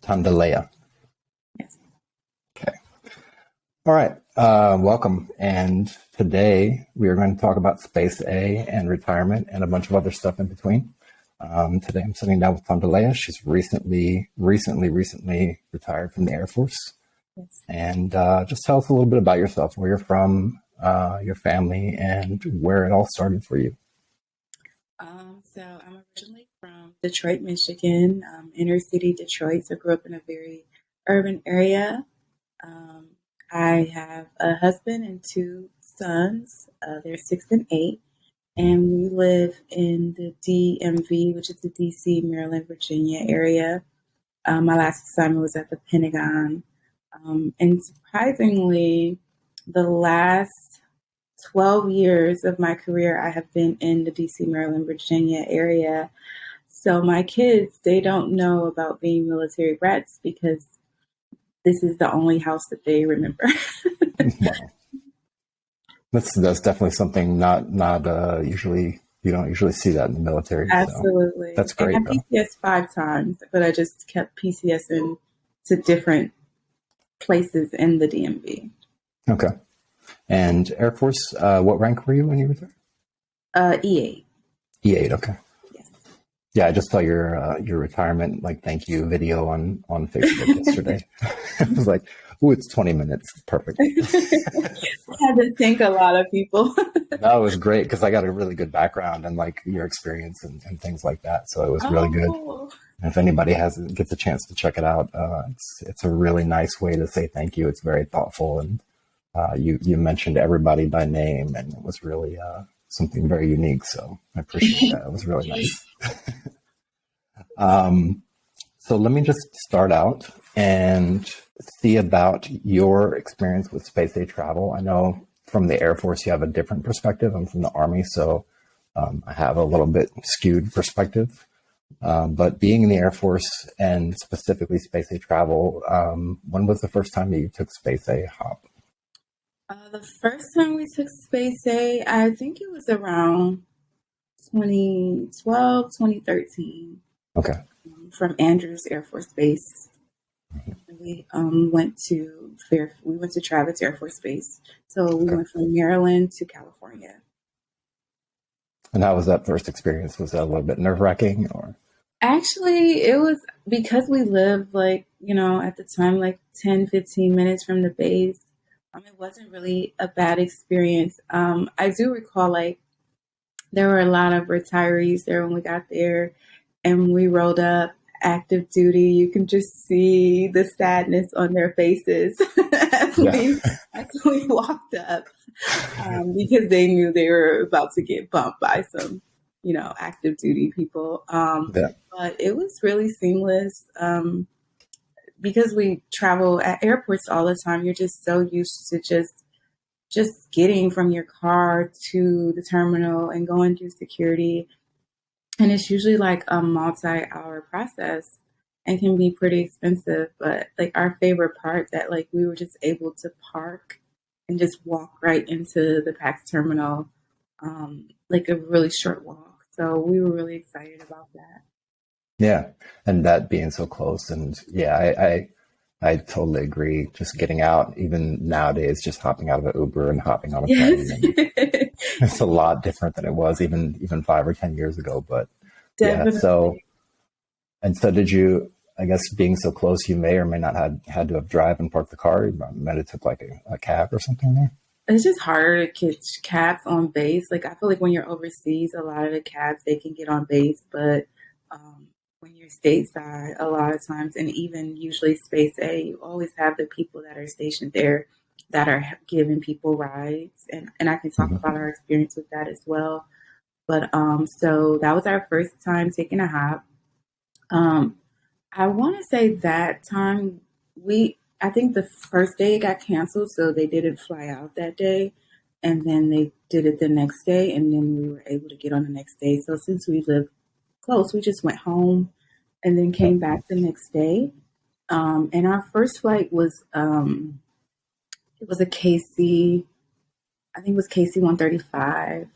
Tondalaya. Yes. Okay. All right. Welcome. And today we are going to talk about Space A and retirement and a bunch of other stuff in between. Today I'm sitting down with Tondalaya. She's recently retired from the Air Force. Yes. And just tell us a little bit about yourself, where you're from, your family, and where it all started for you. So I'm originally from Detroit, Michigan, inner city Detroit. So I grew up in a very urban area. I have a husband and two sons. They're 6 and 8. And we live in the DMV, which is the DC, Maryland, Virginia area. My last assignment was at the Pentagon. And surprisingly, the last 12 years of my career, I have been in the DC, Maryland, Virginia area. So my kids, they don't know about being military brats because this is the only house that they remember. Wow. That's definitely something not usually, you don't usually see that in the military. Absolutely. So that's great. And I PCS 5 times, but I just kept PCSing to different places in the DMV. Okay. And Air Force, what rank were you when you retired? E8. E8. Okay. Yes. Yeah, I just saw your retirement thank you video on Facebook yesterday. I was like, "Ooh, it's 20 minutes, perfect." I had to thank a lot of people. That was great because I got a really good background and your experience and things like that. So it was really good. And if anybody gets a chance to check it out, it's a really nice way to say thank you. It's very thoughtful, and you mentioned everybody by name, and it was really something very unique. So I appreciate that. It was really nice. So let me just start out and see about your experience with space age travel. I know from the Air Force, you have a different perspective. I'm from the Army, so I have a little bit skewed perspective. But being in the Air Force and specifically space age travel, when was the first time that you took space A hop? The first time we took Space A, I think it was around 2012, 2013. Okay. From Andrews Air Force Base. We went to Travis Air Force Base. So we went from Maryland to California. And how was that first experience? Was that a little bit nerve-wracking or? Actually, it was because we lived at the time, 10, 15 minutes from the base. It wasn't really a bad experience. I do recall there were a lot of retirees there when we got there and we rolled up active duty. You can just see the sadness on their faces as we walked up because they knew they were about to get bumped by some, active duty people. But it was really seamless because we travel at airports all the time. You're just so used to just getting from your car to the terminal and going through security. And it's usually a multi-hour process and can be pretty expensive. But our favorite part that we were just able to park and just walk right into the PAX terminal, a really short walk. So we were really excited about that. Yeah. And that being so close. And yeah, I totally agree. Just getting out, even nowadays, just hopping out of an Uber and hopping on a plane. It's a lot different than it was even 5 or 10 years ago. But Definitely. Yeah, so did you, I guess being so close, you may or may not had to have drive and park the car. You might have took a cab or something there. It's just harder to catch cabs on base. I feel like when you're overseas, a lot of the cabs, they can get on base. But when you're stateside, a lot of times, and even usually Space A, you always have the people that are stationed there that are giving people rides. And I can talk about our experience with that as well. But so that was our first time taking a hop. I want to say that time I think the first day it got canceled, so they didn't fly out that day. And then they did it the next day, and then we were able to get on the next day. So since we lived close, we just went home and then came back the next day. And our first flight was, it was a KC, I think it was KC 135.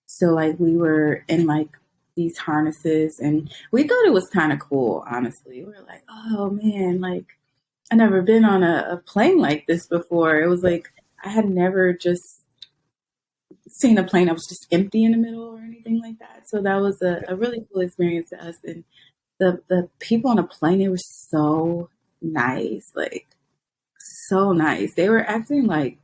So we were in these harnesses, and we thought it was kind of cool, honestly. We were like, oh man, like I never been on a plane like this before. It was like I had never just seen a plane that was just empty in the middle or anything like that. So that was a really cool experience to us. And the people on the plane, they were so nice, like so nice. They were acting like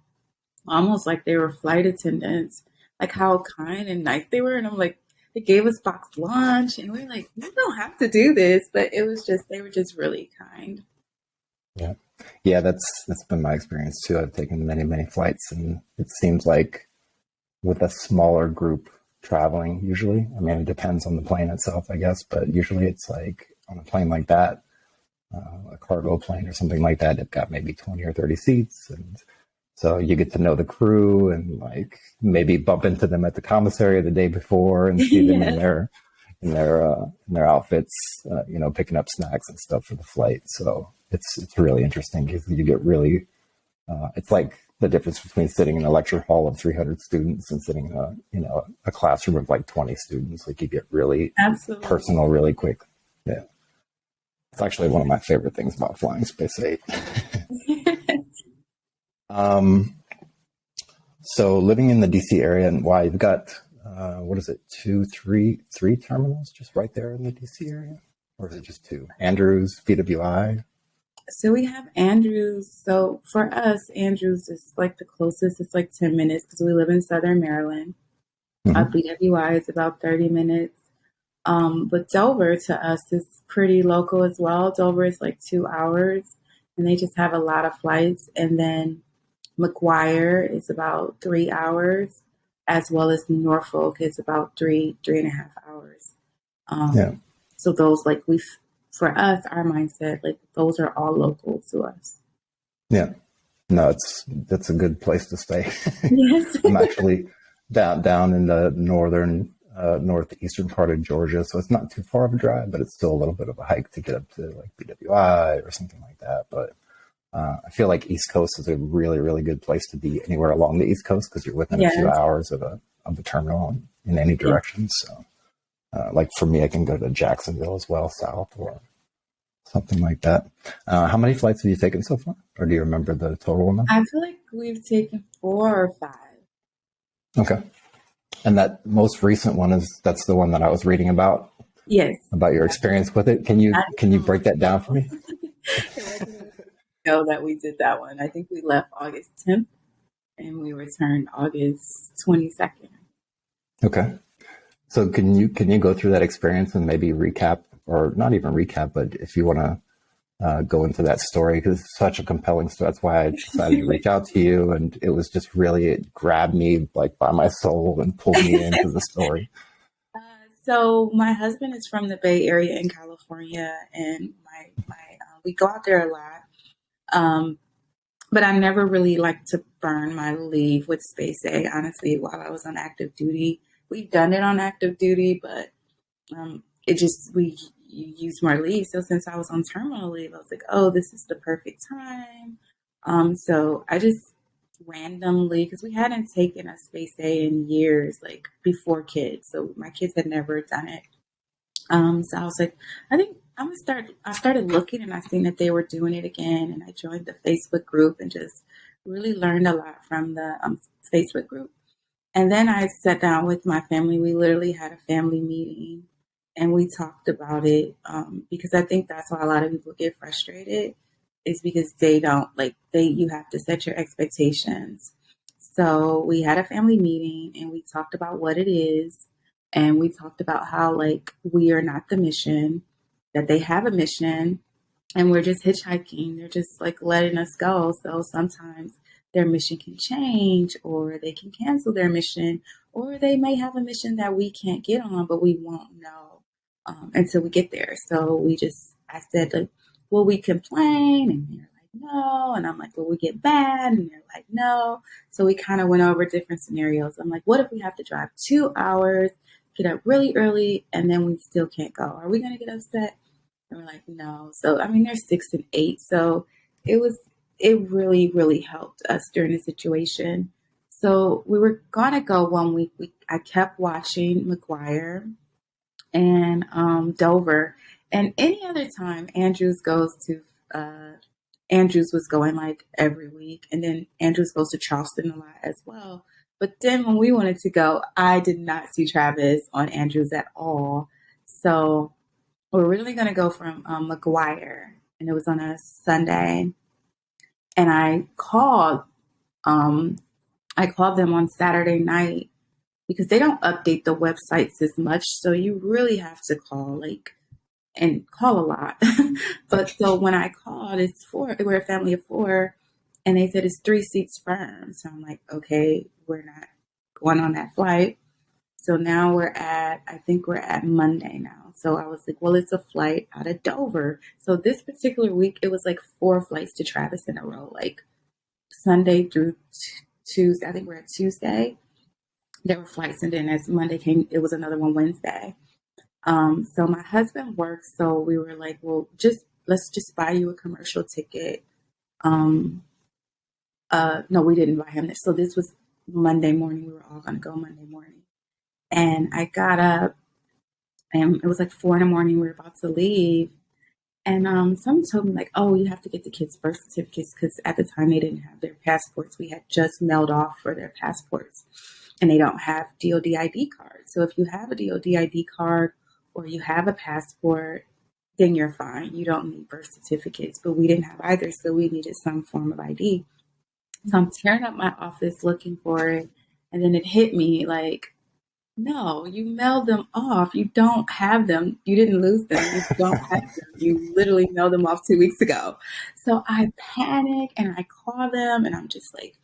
almost like they were flight attendants, like how kind and nice they were. And I'm like, they gave us boxed lunch, and we are like, you don't have to do this, but it was just they were just really kind. Yeah. Yeah, that's been my experience too. I've taken many flights, and it seems like with a smaller group traveling, usually, I mean, it depends on the plane itself, I guess, but usually it's like on a plane like that, a cargo plane or something like that, they've got maybe 20 or 30 seats. And so you get to know the crew and like maybe bump into them at the commissary the day before and see them in their outfits, picking up snacks and stuff for the flight. So it's really interesting because you get really, it's like the difference between sitting in a lecture hall of 300 students and sitting in a classroom of like 20 students. Like you get really Absolutely personal really quick. Yeah. It's actually one of my favorite things about flying Space 8. So living in the DC area, and why you've got, what is it, three terminals just right there in the DC area? Or is it just two? Andrews, VWI? So we have Andrews. So for us, Andrews is like the closest. It's like 10 minutes because we live in Southern Maryland. Mm-hmm. BWI is about 30 minutes. But Dover to us is pretty local as well. Dover is like 2 hours, and they just have a lot of flights. And then McGuire is about 3 hours, as well as Norfolk is about three and a half hours. So those for us, our mindset, like those are all local to us. Yeah. No, that's a good place to stay. Yes. I'm actually down in the northeastern part of Georgia, so it's not too far of a drive, but it's still a little bit of a hike to get up to like BWI or something like that. But I feel like East Coast is a really, really good place to be anywhere along the East Coast because you're within a few hours of a terminal in any direction. So, like for me, I can go to Jacksonville as well, south or something like that. How many flights have you taken so far, or do you remember the total amount? I feel like we've taken 4 or 5. Okay. And that most recent one that's the one that I was reading about. Yes. About your experience with it. Can you break that down for me? Know that we did that one. I think we left August 10th and we returned August 22nd. Okay. So can you go through that experience and maybe recap, or not even recap, but if you want to go into that story, because it's such a compelling story. That's why I decided to reach out to you, and it was just really, it grabbed me like by my soul and pulled me into the story. So my husband is from the Bay Area in California, and we go out there a lot. But I never really liked to burn my leave with Space A, honestly, while I was on active duty. We've done it on active duty, but we use more leave. So since I was on terminal leave, I was like, oh, this is the perfect time. So I just randomly, because we hadn't taken a Space A in years, like before kids. So my kids had never done it. So I was like, I think I'm gonna start. I started looking, and I seen that they were doing it again, and I joined the Facebook group and just really learned a lot from the Facebook group. And then I sat down with my family. We literally had a family meeting, and we talked about it because I think that's why a lot of people get frustrated, is because they don't you have to set your expectations. So we had a family meeting, and we talked about what it is. And we talked about how, we are not the mission, that they have a mission, and we're just hitchhiking. They're just, letting us go. So sometimes their mission can change, or they can cancel their mission, or they may have a mission that we can't get on, but we won't know until we get there. So I said, will we complain? And they're like, no. And I'm like, will we get bad? And they're like, no. So we kind of went over different scenarios. I'm like, what if we have to drive 2 hours, get up really early, and then we still can't go? Are we going to get upset? And we're like, no. So, I mean, they're 6 and 8. So it really, really helped us during the situation. So we were going to go one week. I kept watching McGuire, and Dover. And any other time, Andrews was going like every week, and then Andrews goes to Charleston a lot as well. But then when we wanted to go, I did not see Travis on Andrews at all. So we're really going to go from McGuire, and it was on a Sunday. And um, I called them on Saturday night because they don't update the websites as much. So you really have to call and call a lot. But so when I called, we're a family of four, and they said it's 3 seats firm. So I'm like, okay, we're not going on that flight. So now I think we're at Monday now. So I was like, well, it's a flight out of Dover. So this particular week, it was like 4 flights to Travis in a row, like Sunday through Tuesday. I think we're at Tuesday. There were flights, and then as Monday came, it was another one Wednesday. So my husband works, so we were like, well, let's just buy you a commercial ticket. No, we didn't buy him this. So this was Monday morning. We were all going to go Monday morning. And I got up, and it was like 4 a.m. We were about to leave. And someone told me, like, oh, you have to get the kids' birth certificates, because at the time they didn't have their passports. We had just mailed off for their passports, and they don't have DOD ID cards. So if you have a DOD ID card or you have a passport, then you're fine. You don't need birth certificates. But we didn't have either, so we needed some form of ID. So I'm tearing up my office looking for it, and then it hit me like, no, you mailed them off. You don't have them. You didn't lose them. You don't have them. You literally mailed them off 2 weeks ago. So I panic and I call them, and I'm just like,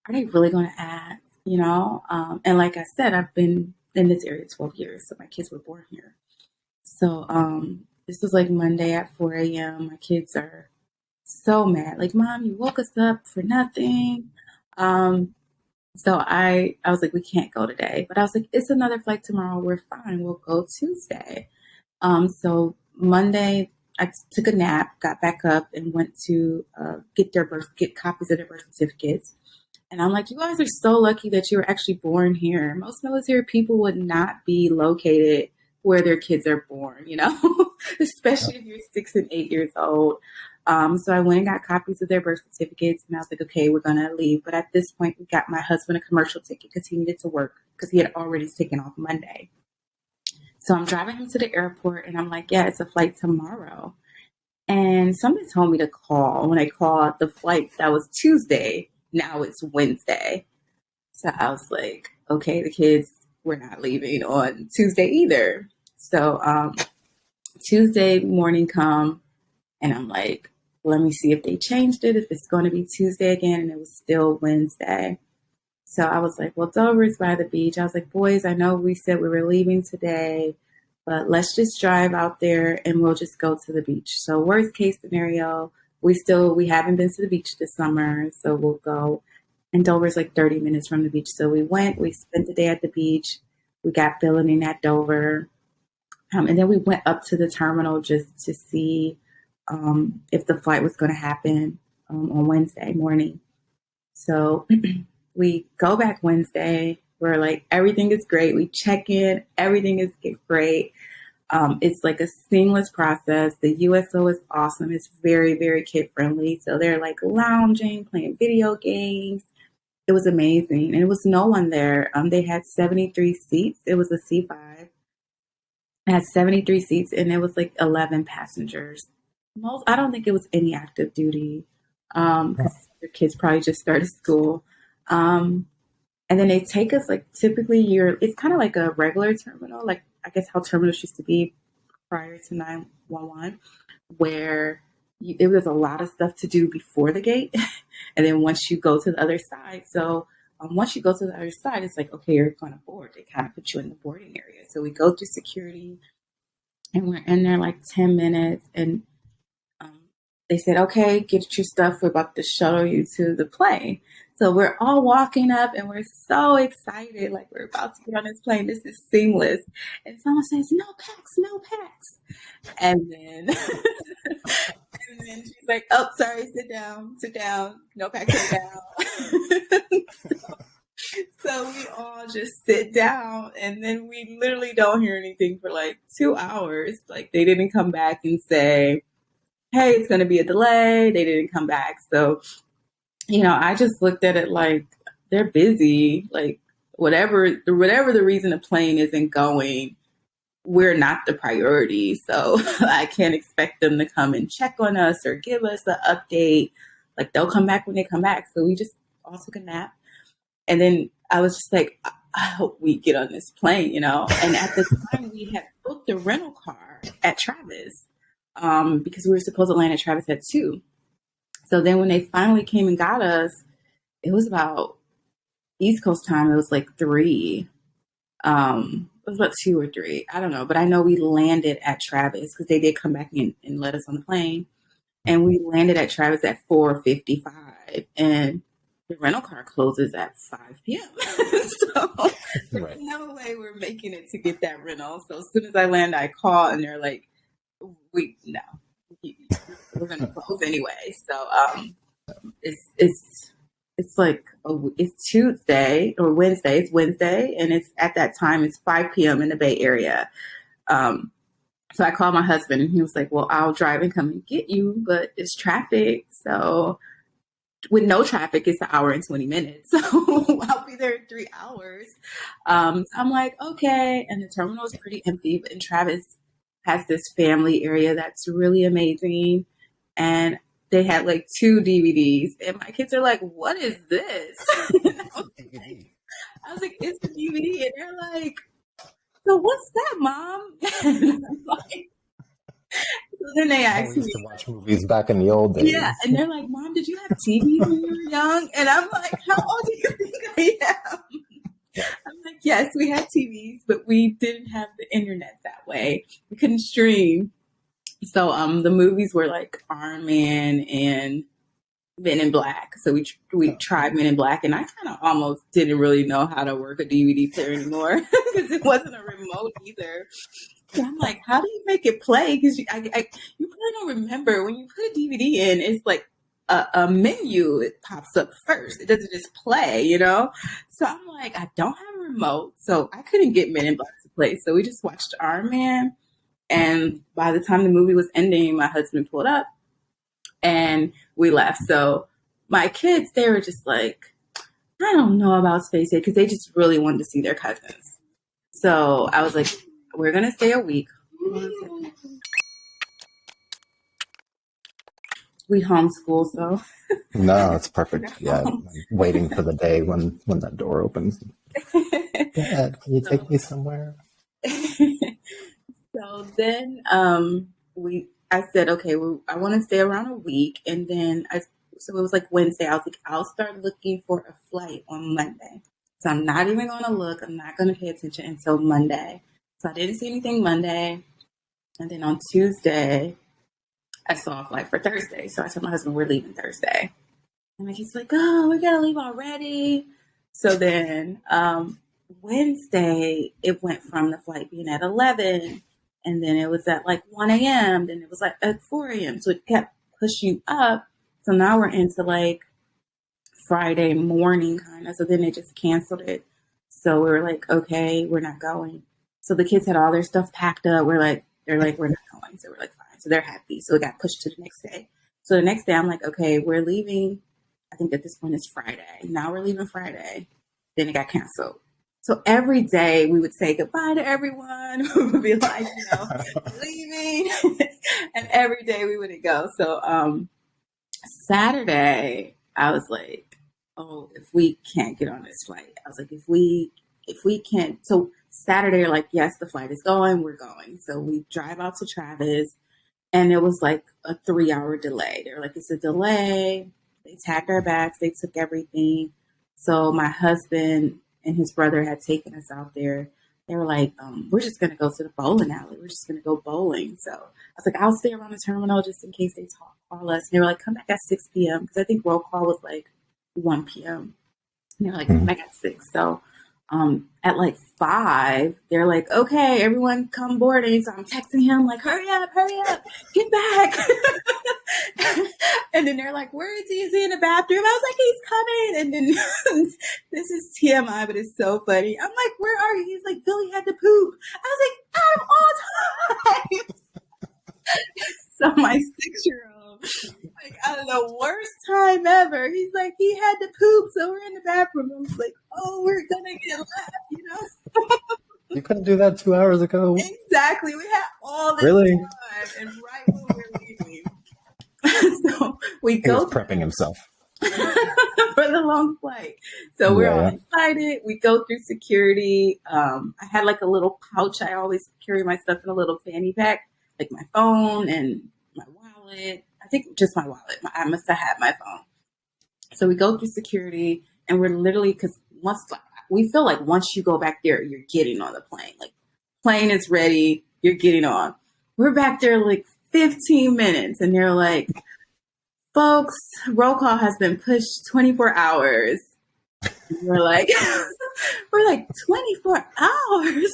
are they really going to ask? And like I said, I've been in this area 12 years. So my kids were born here. So this was like Monday at 4 a.m. My kids are so mad. Like, Mom, you woke us up for nothing. So I was like, we can't go today. But I was like, it's another flight tomorrow. We're fine. We'll go Tuesday. So Monday, I took a nap, got back up, and went to get copies of their birth certificates. And I'm like, you guys are so lucky that you were actually born here. Most military people would not be located where their kids are born, especially if you're 6 and 8 years old. So I went and got copies of their birth certificates, and I was like, okay, we're going to leave. But at this point, we got my husband a commercial ticket because he needed to work, because he had already taken off Monday. So I'm driving him to the airport, and I'm like, yeah, it's a flight tomorrow. And somebody told me to call. When I called, the flight that was Tuesday, now it's Wednesday. So I was like, okay, the kids were not leaving on Tuesday either. So Tuesday morning come, and I'm like, let me see if they changed it, if it's going to be Tuesday again. And it was still Wednesday. So I was like, well, Dover's by the beach. I was like, boys, I know we said we were leaving today, but let's just drive out there and we'll just go to the beach. So worst case scenario, we haven't been to the beach this summer, so we'll go. And Dover's like 30 minutes from the beach. So we spent the day at the beach. We got billeting at Dover. And then we went up to the terminal just to see if the flight was going to happen on Wednesday morning. So we go back Wednesday. We're like, everything is great. We check in. Everything is great. It's like a seamless process. The USO is awesome. It's very, very kid friendly. So they're like lounging, playing video games. It was amazing. And it was no one there. They had 73 seats. It was a C5. It had 73 seats, and it was like 11 passengers. I don't think it was any active duty, because the kids probably just started school. And then they take us, like, typically it's kind of like a regular terminal, like I guess how terminals used to be prior to 911, where it was a lot of stuff to do before the gate. And then once you go to the other side, once you go to the other side, it's like, okay, you're going to board. They kind of put you in the boarding area. So we go through security, and we're in there like 10 minutes, and they said, okay, get your stuff. We're about to shuttle you to the plane. So we're all walking up, and we're so excited. Like, we're about to get on this plane. This is seamless. And someone says, no packs, no packs. And then, and then she's like, oh, sorry, sit down, no packs, sit down. So we all just sit down and then we literally don't hear anything for like 2 hours. Like they didn't come back and say, hey, it's going to be a delay. They didn't come back. So, I just looked at it like they're busy. Like whatever the reason the plane isn't going, we're not the priority. So I can't expect them to come and check on us or give us an update. Like they'll come back when they come back. So we just all took a nap. And then I was just like, I hope we get on this plane, And at the time, we had booked a rental car at Travis because we were supposed to land at Travis at 2. So then when they finally came and got us, it was about East Coast time. It was like 3. It was about 2 or 3. I don't know. But I know we landed at Travis because they did come back and let us on the plane. And we landed at Travis at 4:55. And the rental car closes at 5 p.m. So there's no way we're making it to get that rental. So as soon as I land, I call and they're like, we're going to close anyway. So it's like it's Tuesday or Wednesday. It's Wednesday, and it's at that time it's 5 p.m. in the Bay Area. So I called my husband, and he was like, "Well, I'll drive and come and get you, but it's traffic, so." With no traffic, it's an hour and 20 minutes. So I'll be there in 3 hours. So I'm like, okay. And the terminal is pretty empty. But Travis has this family area that's really amazing. And they had like 2 DVDs. And my kids are like, what is this? I was like, it's a DVD. And they're like, so what's that, Mom? And I'm like, so then they asked me to watch movies back in the old days. Yeah, and they're like, Mom, did you have TV when you were young? And I'm like, how old do you think I am? I'm like, yes, we had TVs, but we didn't have the internet that way. We couldn't stream. So the movies were like Iron Man and Men in Black. So we tried Men in Black, and I kind of almost didn't really know how to work a DVD player anymore because it wasn't a remote either. So I'm like, how do you make it play? Because you probably don't remember when you put a DVD in, it's like a menu. It pops up first. It doesn't just play, So I'm like, I don't have a remote, so I couldn't get Men in Black to play. So we just watched Iron Man, and by the time the movie was ending, my husband pulled up, and we left. So my kids, they were just like, I don't know about Space Age because they just really wanted to see their cousins. So I was like, we're going to stay a week. We homeschool, so. No, it's perfect. Yeah, I'm waiting for the day when that door opens. Dad, can you take me somewhere? So then I said, okay, I want to stay around a week. And then so it was like Wednesday. I was like, I'll start looking for a flight on Monday. So I'm not even going to look. I'm not going to pay attention until Monday. So I didn't see anything Monday. And then on Tuesday, I saw a flight for Thursday. So I told my husband, we're leaving Thursday. And he's like, oh, we got to leave already. So then Wednesday, it went from the flight being at 11. And then it was at like 1 a.m. Then it was like at 4 a.m. So it kept pushing up. So now we're into like Friday morning kind of. So then they just canceled it. So we were like, okay, we're not going. So the kids had all their stuff packed up. They're like, we're not going. So we're like, fine. So they're happy. So it got pushed to the next day. So the next day I'm like, okay, we're leaving. I think at this point it's Friday. Now we're leaving Friday. Then it got canceled. So every day we would say goodbye to everyone. We would be like, leaving. And every day we wouldn't go. So Saturday, I was like, oh, if we can't get on this flight. I was like, if we can't. So Saturday, they're like, yes, the flight is going. We're going. So we drive out to Travis. And it was like a 3-hour delay. They're like, it's a delay. They tagged our bags. They took everything. So my husband and his brother had taken us out there. They were like, we're just going to go to the bowling alley. We're just going to go bowling. So I was like, I'll stay around the terminal just in case they call us. And they were like, come back at 6 p.m. Because I think roll call was like 1 p.m. And they were like, come back at 6. So at like 5, they're like, okay, everyone come boarding. So I'm texting him like, hurry up, get back. And then they're like, where is he? Is he in the bathroom? I was like, he's coming. And then this is TMI, but it's so funny. I'm like, where are you? He's like, Billy had to poop. I was like, I'm on time. So my 6-year-old, like, out of the worst time ever, he's like, he had to poop, so we're in the bathroom. I was like, oh, we're gonna get left, You couldn't do that 2 hours ago. Exactly. We had all this Really? time, and right when we were leaving. So we He go was prepping himself. for the long flight. So we're all excited. We go through security. I had like a little pouch. I always carry my stuff in a little fanny pack, like my phone and my wallet. I think just my wallet. I must have had my phone. So we go through security, and we're literally, because we feel like once you go back there, you're getting on the plane. Like, plane is ready, you're getting on. We're back there like 15 minutes, and they're like, folks, roll call has been pushed 24 hours. And we're like, 24 hours?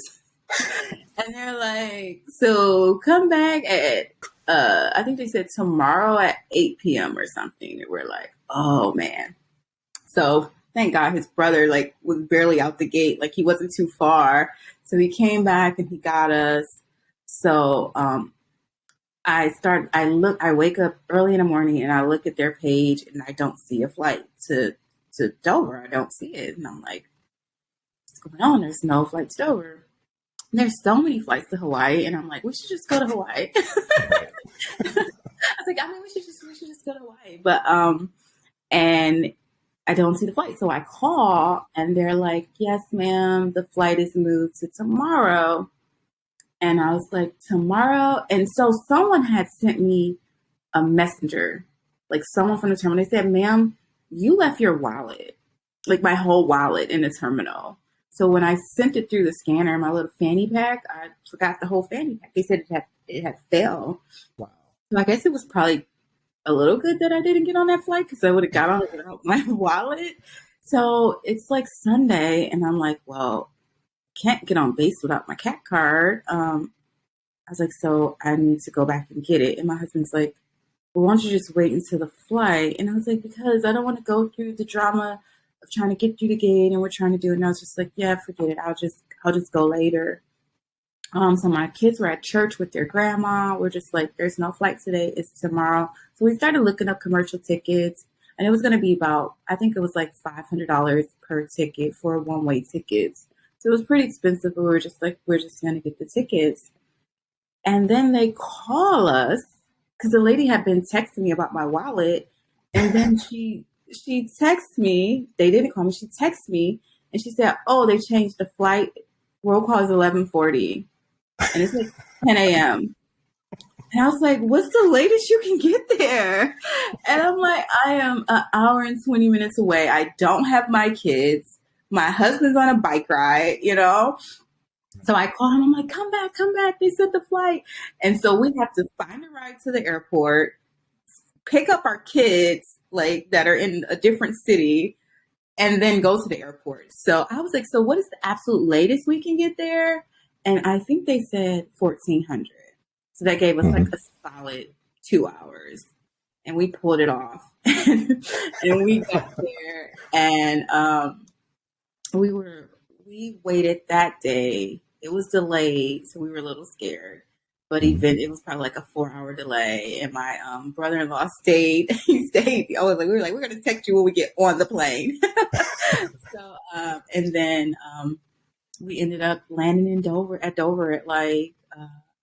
And they're like, so come back at, I think they said tomorrow at 8 p.m. or something. And we're like, oh, man. So thank God his brother was barely out the gate. Like, he wasn't too far. So he came back and he got us. So I wake up early in the morning and I look at their page and I don't see a flight to Dover. I don't see it. And I'm like, what's going on? There's no flight to Dover. And there's so many flights to Hawaii. And I'm like, we should just go to Hawaii. I was like, we should just go to Hawaii. But, and I don't see the flight. So I call and they're like, yes, ma'am, the flight is moved to tomorrow. And I was like, tomorrow? And so someone had sent me a messenger, like someone from the terminal. They said, ma'am, you left your wallet, like my whole wallet in the terminal. So when I sent it through the scanner, my little fanny pack, I forgot the whole fanny pack. They said it had failed. Wow. So I guess it was probably a little good that I didn't get on that flight because I would have got on it without my wallet. So it's like Sunday and I'm like, well, can't get on base without my CAT card. I was like, so I need to go back and get it. And my husband's like, well, why don't you just wait until the flight? And I was like, because I don't want to go through the drama of trying to get through the gate and we're trying to do it. And I was just like, yeah, forget it. I'll just go later. So my kids were at church with their grandma. We're just like, there's no flight today. It's tomorrow. So we started looking up commercial tickets and it was going to be about, I think it was like $500 per ticket for one-way tickets. So it was pretty expensive, but we were just like, we're just going to get the tickets. And then they call us because the lady had been texting me about my wallet. And then she texted me. They didn't call me. She texted me and she said, oh, they changed the flight. Roll call is 11:40. And it's like 10 a.m. And I was like, what's the latest you can get there? And I'm like, I am an hour and 20 minutes away. I don't have my kids. My husband's on a bike ride, So I call him. I'm like, come back. They said the flight. And so we have to find a ride to the airport, pick up our kids, that are in a different city, and then go to the airport. So I was like, so what is the absolute latest we can get there? And I think they said 1,400. So that gave us like a solid 2 hours. And we pulled it off. And we got there. And we waited that day. It was delayed, so we were a little scared. But it was probably like a 4-hour delay. And my brother-in-law stayed. He stayed. We were going to text you when we get on the plane. So, and then we ended up landing in Dover at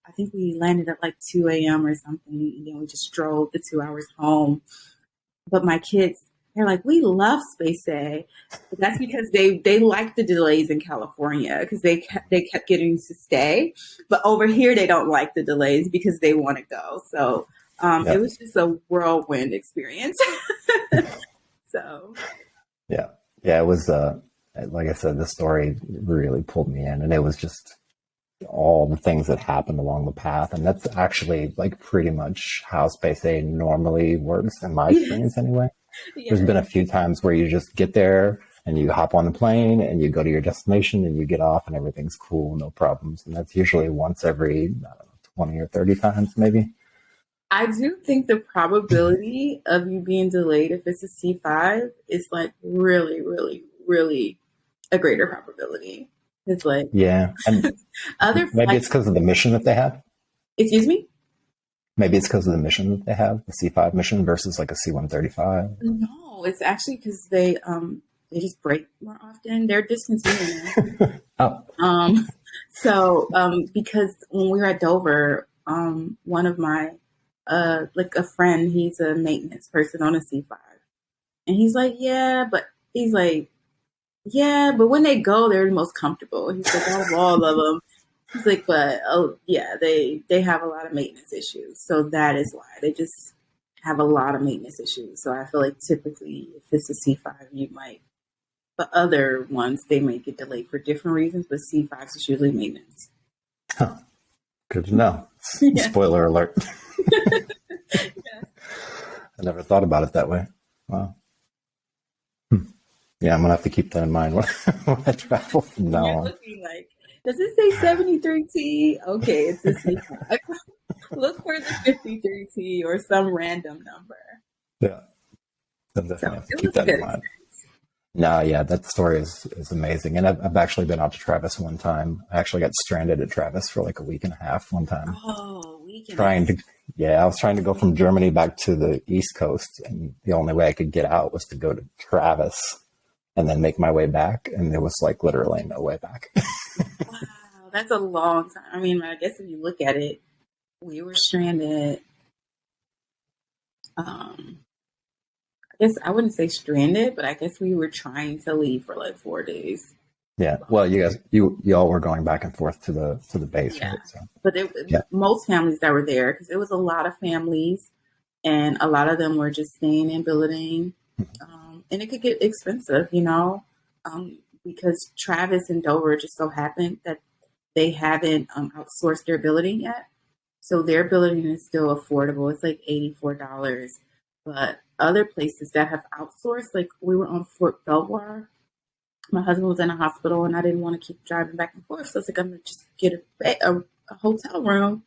I think we landed at like 2 a.m. or something. And then we just drove the 2 hours home. But my kids, they're like, we love Space Day. But that's because they like the delays in California because they kept getting to stay. But over here, they don't like the delays because they want to go. So It was just a whirlwind experience. So. Yeah, it was, like I said, the story really pulled me in, and it was just all the things that happened along the path. And that's actually pretty much how Space Day normally works in my experience anyway. Yeah. There's been a few times where you just get there and you hop on the plane and you go to your destination and you get off and everything's cool, no problems. And that's usually once every, 20 or 30 times maybe. I do think the probability of you being delayed if it's a C5 is like really, really, really a greater probability. It's like Yeah. And other maybe it's flights, because of the mission that they have. excuse me? Maybe it's because of the mission that they have, the C5 mission versus like a C-135. No, it's actually because they just break more often. They're discontinuing. Oh, Um, because when we were at Dover, one of my, like a friend, he's a maintenance person on a C5. And he's like, yeah, but when they go, they're the most comfortable. He's like, out of all of them. He's like, but, oh, yeah, they have a lot of maintenance issues. So that is why they just have a lot of maintenance issues. So I feel like typically if it's a C5, you might, but other ones, they may get delayed for different reasons, but C5s is usually maintenance. huh. Good to know. Yeah. Spoiler alert. Yeah. I never thought about it that way. Wow. Yeah, I'm going to have to keep that in mind when I travel from now You're on. looking like, does it say 73T? Okay, it's a C5. Look for the 53T or some random number. Yeah, I'll So definitely have to it keep was a that in good mind. experience. No, yeah, that story is amazing. And I've actually been out to Travis one time. I actually got stranded at Travis for like a week and a half one time. Oh, weekend. I was trying to go from Germany back to the East Coast. And the only way I could get out was to go to Travis and then make my way back. And there was like literally no way back. Wow, that's a long time. I mean, I guess if you look at it, we were stranded. I guess I wouldn't say stranded, but I guess we were trying to leave for like 4 days. Yeah. Well, you all were going back and forth to the base, Yeah, right? So, but yeah. most families that were there, because it was a lot of families, and a lot of them were just staying in building, and it could get expensive, because Travis and Dover just so happened that they haven't outsourced their building yet. So their building is still affordable. It's like $84. But other places that have outsourced, like we were on Fort Belvoir. My husband was in a hospital and I didn't want to keep driving back and forth. So I was like, I'm going to just get a hotel room.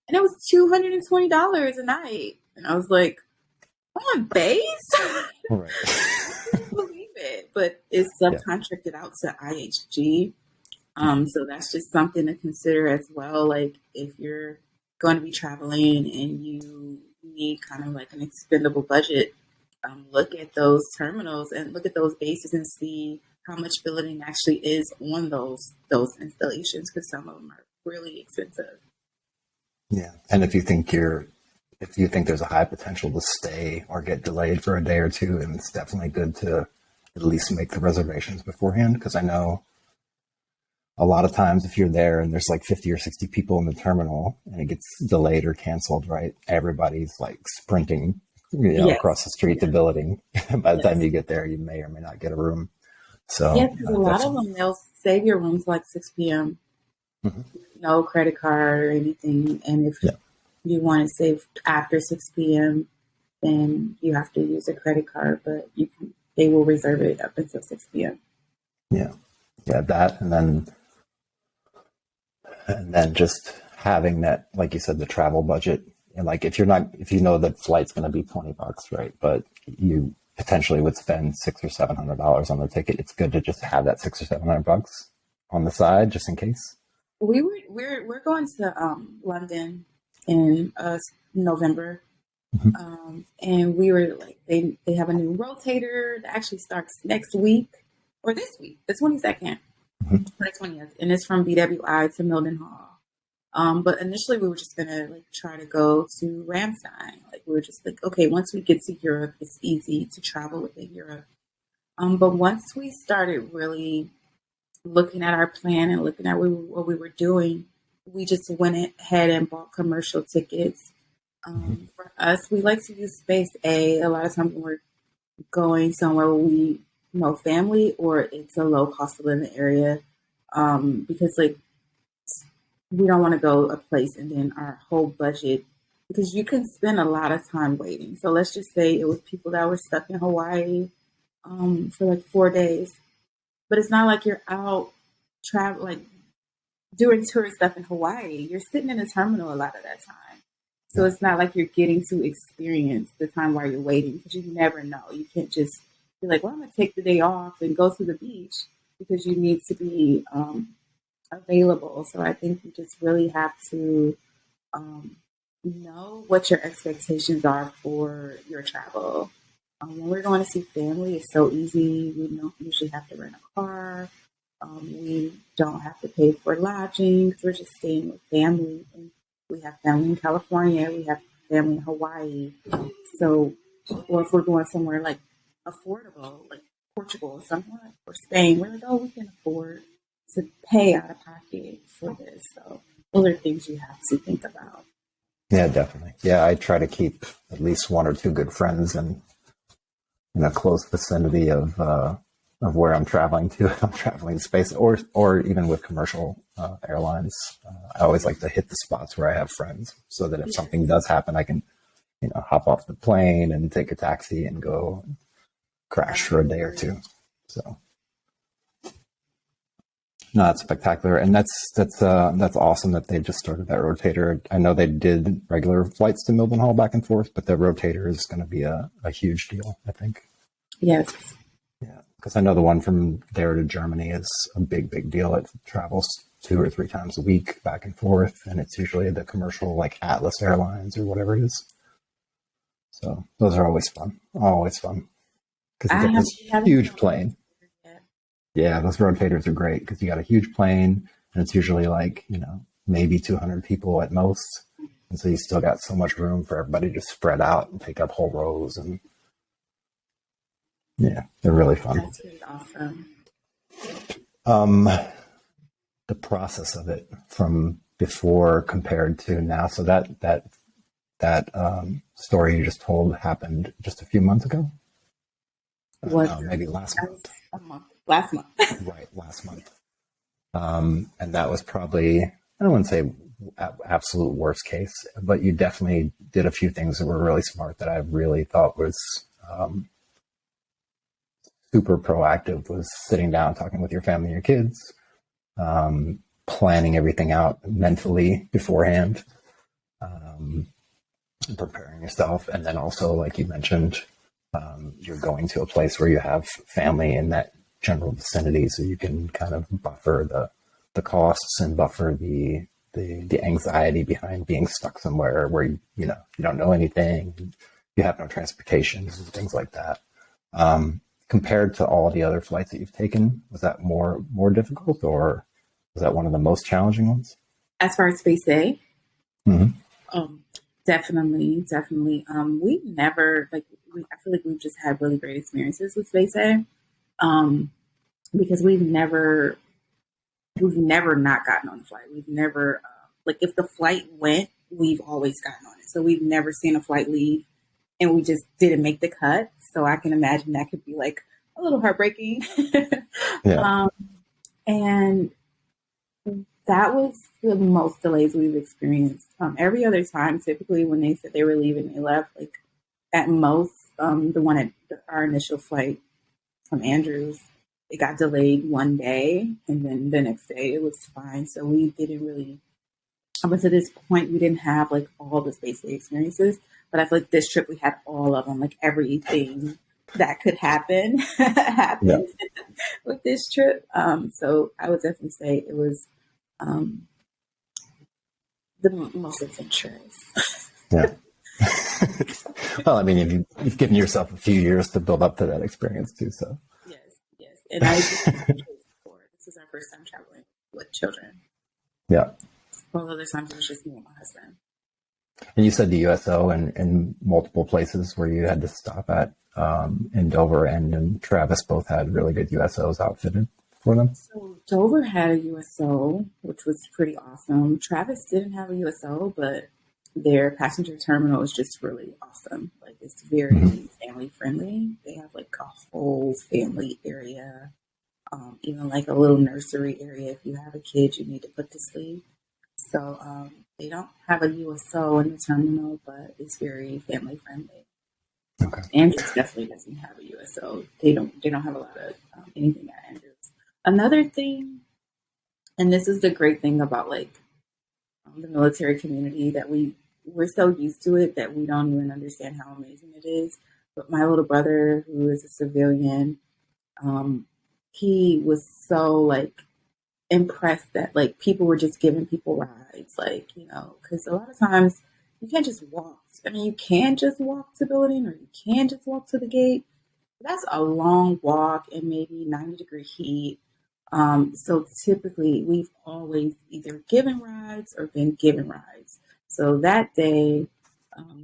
And it was $220 a night. And I was like, on base? Right. I couldn't believe it. But it's Yeah. subcontracted out to IHG. So that's just something to consider as well. Like if you're going to be traveling and you need kind of like an expendable budget, look at those terminals and look at those bases and see how much billeting actually is on those installations, because some of them are really expensive. Yeah. And if you think there's a high potential to stay or get delayed for a day or two, and it's definitely good to at least make the reservations beforehand. Because I know a lot of times if you're there and there's like 50 or 60 people in the terminal and it gets delayed or canceled, right? Everybody's like sprinting, Yes. across the street to billeting. By the Yes. time you get there, you may or may not get a room. So Yes, because a lot of them, they'll save your rooms like 6 p.m. Mhm. No credit card or anything. And if Yeah. you want to save after 6 p.m., then you have to use a credit card, but they will reserve it up until 6 p.m. Yeah. Yeah. That. And then just having that, like you said, the travel budget. And like, if you know that flight's going to be $20, right? But you potentially would spend $600 or $700 on the ticket. It's good to just have that $600 or $700 on the side, just in case. We're going to London in November, and we were like they have a new rotator that actually starts next week or this week, the 22nd, or the 20th, and it's from BWI to Mindenhal. But initially we were just gonna like try to go to Ramstein. Like we were just like, okay, once we get to Europe, it's easy to travel within Europe. But once we started really looking at our plan and looking at what we were doing, we just went ahead and bought commercial tickets. For us, we like to use Space A. A lot of times when we're going somewhere where we know family or it's a low cost of living area, because like we don't want to go a place and then our whole budget, because you can spend a lot of time waiting. So let's just say it was people that were stuck in Hawaii for like 4 days, but it's not like you're out travel like doing tourist stuff in Hawaii. You're sitting in a terminal a lot of that time. So it's not like you're getting to experience the time while you're waiting, because you never know. You can't just be like, well, I'm going to take the day off and go to the beach, because you need to be available. So I think you just really have to know what your expectations are for your travel. When we're going to see family, it's so easy. We don't usually have to rent a car. We don't have to pay for lodging, because we're just staying with family. And we have family in California. We have family in Hawaii. So, or if we're going somewhere like affordable, like Portugal or somewhere, or Spain, we're like, oh, we can afford to pay out of pocket for this. So those are things you have to think about. Yeah, definitely. Yeah, I try to keep at least one or two good friends in a close vicinity of where I'm traveling to. I'm traveling space, or even with commercial airlines. I always like to hit the spots where I have friends, so that if something does happen, I can, hop off the plane and take a taxi and go and crash for a day or two. So, no, that's spectacular, and that's awesome that they just started that rotator. I know they did regular flights to Mindenhal back and forth, but the rotator is going to be a huge deal, I think. Yes. Yeah, because I know the one from there to Germany is a big deal. It travels 2 or 3 times a week back and forth, and it's usually the commercial like Atlas Airlines or whatever it is. So those are always fun, because you get this huge plane. Yeah, those rotators are great because you got a huge plane, and it's usually like, maybe 200 people at most. And so you still got so much room for everybody to spread out and take up whole rows. And yeah, they're really fun. That's really awesome. The process of it from before compared to now. So that story you just told happened just a few months ago. Maybe last month. Last month. Right, last month. And that was probably, I don't want to say absolute worst case, but you definitely did a few things that were really smart that I really thought was super proactive. Was sitting down, talking with your family, your kids, planning everything out mentally beforehand, preparing yourself. And then also, like you mentioned, you're going to a place where you have family in that general vicinity, so you can kind of buffer the costs and buffer the anxiety behind being stuck somewhere where you don't know anything, you have no transportation and things like that. Compared to all the other flights that you've taken, was that more difficult, or was that one of the most challenging ones? As far as Space A, mm-hmm. Definitely. We never I feel like we've just had really great experiences with Space A, because we've never not gotten on the flight. We've never if the flight went, we've always gotten on it. So we've never seen a flight leave and we just didn't make the cut. So I can imagine that could be like a little heartbreaking. Yeah. And that was the most delays we've experienced. Every other time, typically when they said they were leaving, they left. Like at most, the one at our initial flight from Andrews, it got delayed one day, and then the next day it was fine. So we didn't really, up until this point, we didn't have like all the Space Day experiences. But I feel like this trip we had all of them, like everything that could happen happened with this trip. So I would definitely say it was the most adventurous. Yeah. Well, I mean, you've given yourself a few years to build up to that experience too. So yes. And I this is our first time traveling with children. Yeah. All other times it was just me and my husband. And you said the USO and multiple places where you had to stop at, in Dover and Travis both had really good USOs outfitted for them. So Dover had a USO, which was pretty awesome. Travis didn't have a USO, but their passenger terminal is just really awesome. Like it's very family friendly. They have like a whole family area, even like a little nursery area. If you have a kid you need to put to sleep. So they don't have a USO in the terminal, but it's very family friendly. Okay. Andrews definitely doesn't have a USO. They don't have a lot of anything at Andrews. Another thing, and this is the great thing about like the military community that we we're so used to it that we don't even understand how amazing it is. But my little brother, who is a civilian, um, he was so like impressed that like people were just giving people rides, like, you know, because a lot of times you can't just walk. I mean, you can just walk to the building or you can just walk to the gate. That's a long walk in maybe 90-degree heat. So typically we've always either given rides or been given rides. So that day,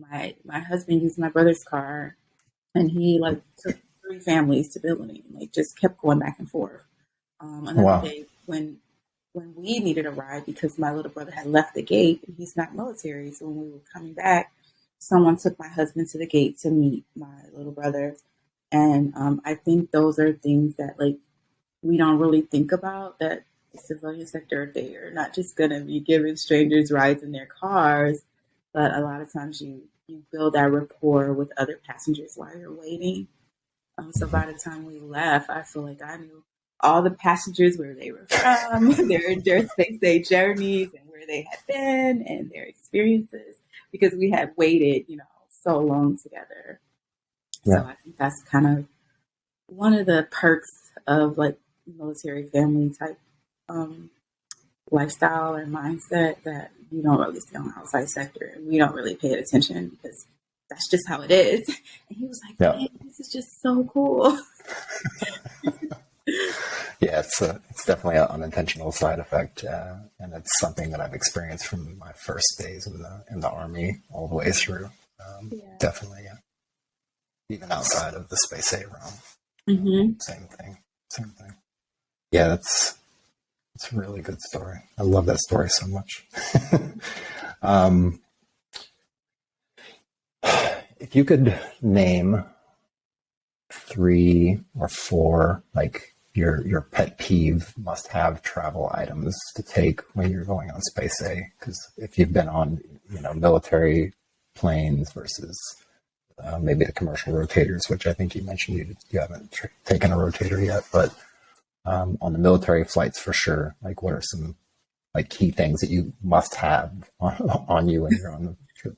my husband used my brother's car and he like took 3 families to the building, like just kept going back and forth. Another Wow. day when we needed a ride because my little brother had left the gate and he's not military. So when we were coming back, someone took my husband to the gate to meet my little brother. And I think those are things that like we don't really think about, that the civilian sector, they are not just going to be giving strangers rides in their cars, but a lot of times you build that rapport with other passengers while you're waiting. So by the time we left, I feel like I knew all the passengers, where they were from, their space day journeys, and where they had been, and their experiences, because we had waited, you know, so long together. So Yeah. I think that's kind of one of the perks of like military family type um, lifestyle or mindset that you don't really see on the outside sector. And we don't really pay attention because that's just how it is. And he was like, Yeah. man, this is just so cool. Yeah, it's definitely an unintentional side effect, and it's something that I've experienced from my first days in the Army all the way through. Yeah. Definitely, yeah. Even outside of the space A realm, Mm-hmm. same thing, same thing. Yeah, it's a really good story. I love that story so much. um, if you could name 3 or 4 like your pet peeve must have travel items to take when you're going on space A, because if you've been on military planes versus maybe the commercial rotators, which I think you mentioned you haven't taken a rotator yet, but on the military flights for sure, like what are some like key things that you must have on you when you're on the trip?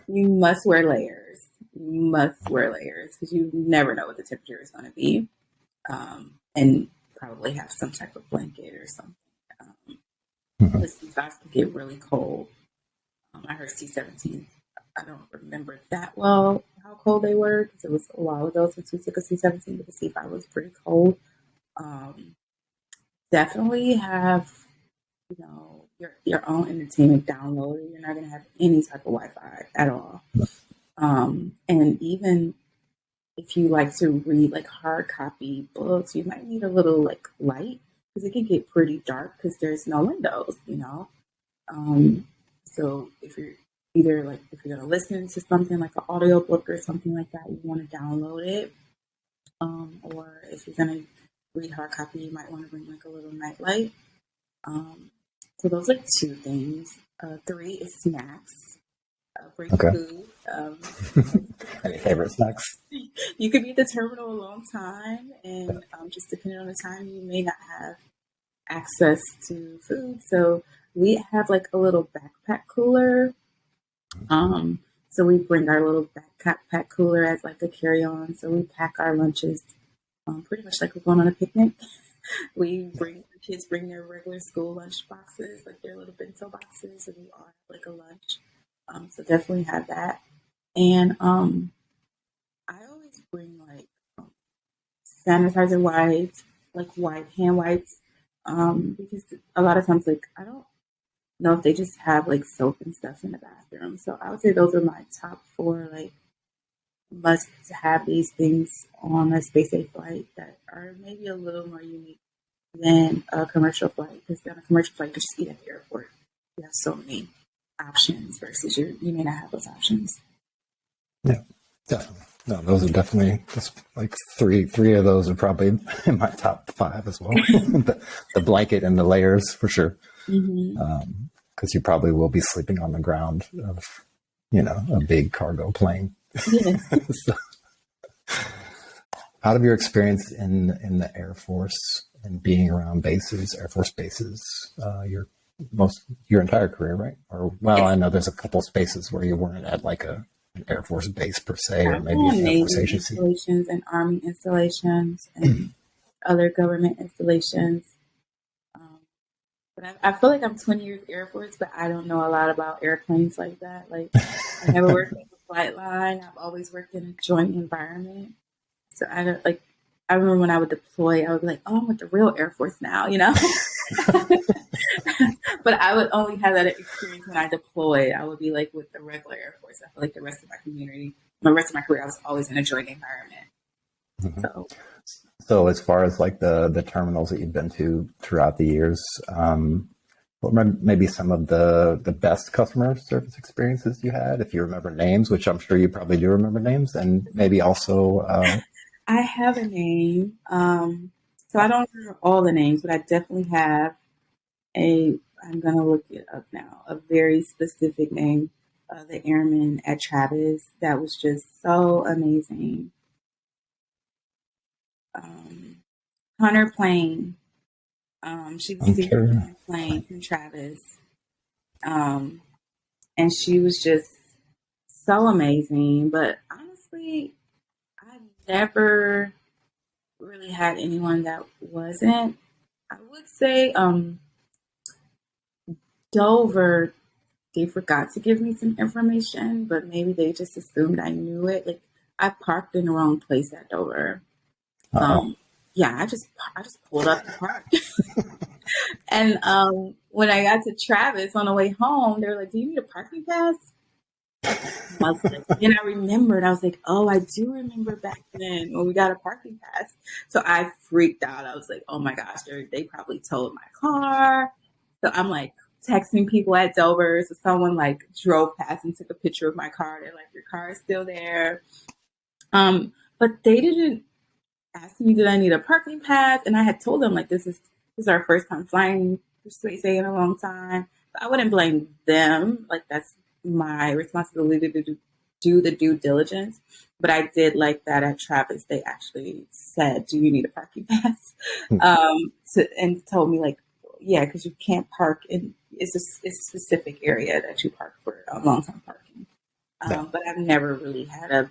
You must wear layers. You must wear layers because you never know what the temperature is going to be. And probably have some type of blanket or something. Mhm. The C5s can get really cold. I heard C-17. I don't remember that well how cold they were because it was a while ago since we took a C-17, but the C5 was pretty cold. Um, Definitely have, you know, your own entertainment downloaded. You're not going to have any type of Wi-Fi at all. And even if you like to read like hard copy books, you might need a little like light because it can get pretty dark because there's no windows, you know. Um, so if you're either like if you're gonna listen to something like an audio book or something like that, you want to download it. Or if you're gonna read hard copy, you might want to bring like a little night light. Um, so those are 2 things. 3 is snacks. Bring Okay. food. Any favorite snacks? You could be at the terminal a long time, and just depending on the time, you may not have access to food. So we have like a little backpack cooler. So we bring our little backpack cooler as like a carry-on. So we pack our lunches pretty much like we're going on a picnic. The kids bring their regular school lunch boxes, like their little bento boxes, and we all have like a lunch. So definitely have that. And I always bring like sanitizer wipes, like white hand wipes, because a lot of times, like I don't know if they just have like soap and stuff in the bathroom. So I would say those are my top 4 like must have these things on a space safe flight that are maybe a little more unique than a commercial flight. Because on a commercial flight, you just eat at the airport. You have so many options versus you may not have those options. Yeah, definitely. No, those are definitely just like three of those are probably in my top 5 as well. The blanket and the layers for sure. Mm-hmm. Because you probably will be sleeping on the ground of, a big cargo plane. Yeah. So, out of your experience in the Air Force and being around bases, Air Force bases, your most your entire career, right? Or well, I know there's a couple spaces where you weren't at like an Air Force base per se, or I've been maybe an on Air Force Navy agency. installations and Army installations and other government installations. Um, but I feel like I'm 20 years Air Force, but I don't know a lot about airplanes like that. Like, I never worked in a flight line. I've always worked in a joint environment. So I don't like. I remember when I would deploy, I would be like, "Oh, I'm with the real Air Force now," you know. But I would only have that experience when I deployed. I would be like with the regular Air Force. I feel like the rest of my community, the rest of my career, I was always in a joint environment. Mhm. So So as far as like the terminals that you've been to throughout the years, what maybe some of the best customer service experiences you had, if you remember names, which I'm sure you probably do remember names, and maybe also I have a name. So I don't remember all the names, but I definitely have a. I'm gonna look it up now. A very specific name. The airman at Travis that was just so amazing. Um, Hunter Plain. She was Steve Hunter. Hunter Plain from Travis. Um, and she was just so amazing. But honestly, I never really had anyone that wasn't. I would say Dover, they forgot to give me some information, but maybe they just assumed I knew it. Like I parked in the wrong place at Dover. Uh-oh. Yeah, I just pulled up and parked. And when I got to Travis on the way home, they were like, "Do you need a parking pass?" I was like, then I remembered. I was like, "Oh, I do remember back then when we got a parking pass." So I freaked out. I was like, "Oh my gosh, they probably towed my car." So I'm like texting people at Dover. So someone like drove past and took a picture of my car. They're like, "Your car is still there." But they didn't ask me, "Did I need a parking pass?" And I had told them like, "This is our first time flying through Space A in a long time." So I wouldn't blame them. Like that's my responsibility to do the due diligence. But I did like that at Travis. They actually said, "Do you need a parking pass?" And told me like, "Yeah, because you can't park in it's a specific area that you park for long time parking." Yeah. But I've never really had a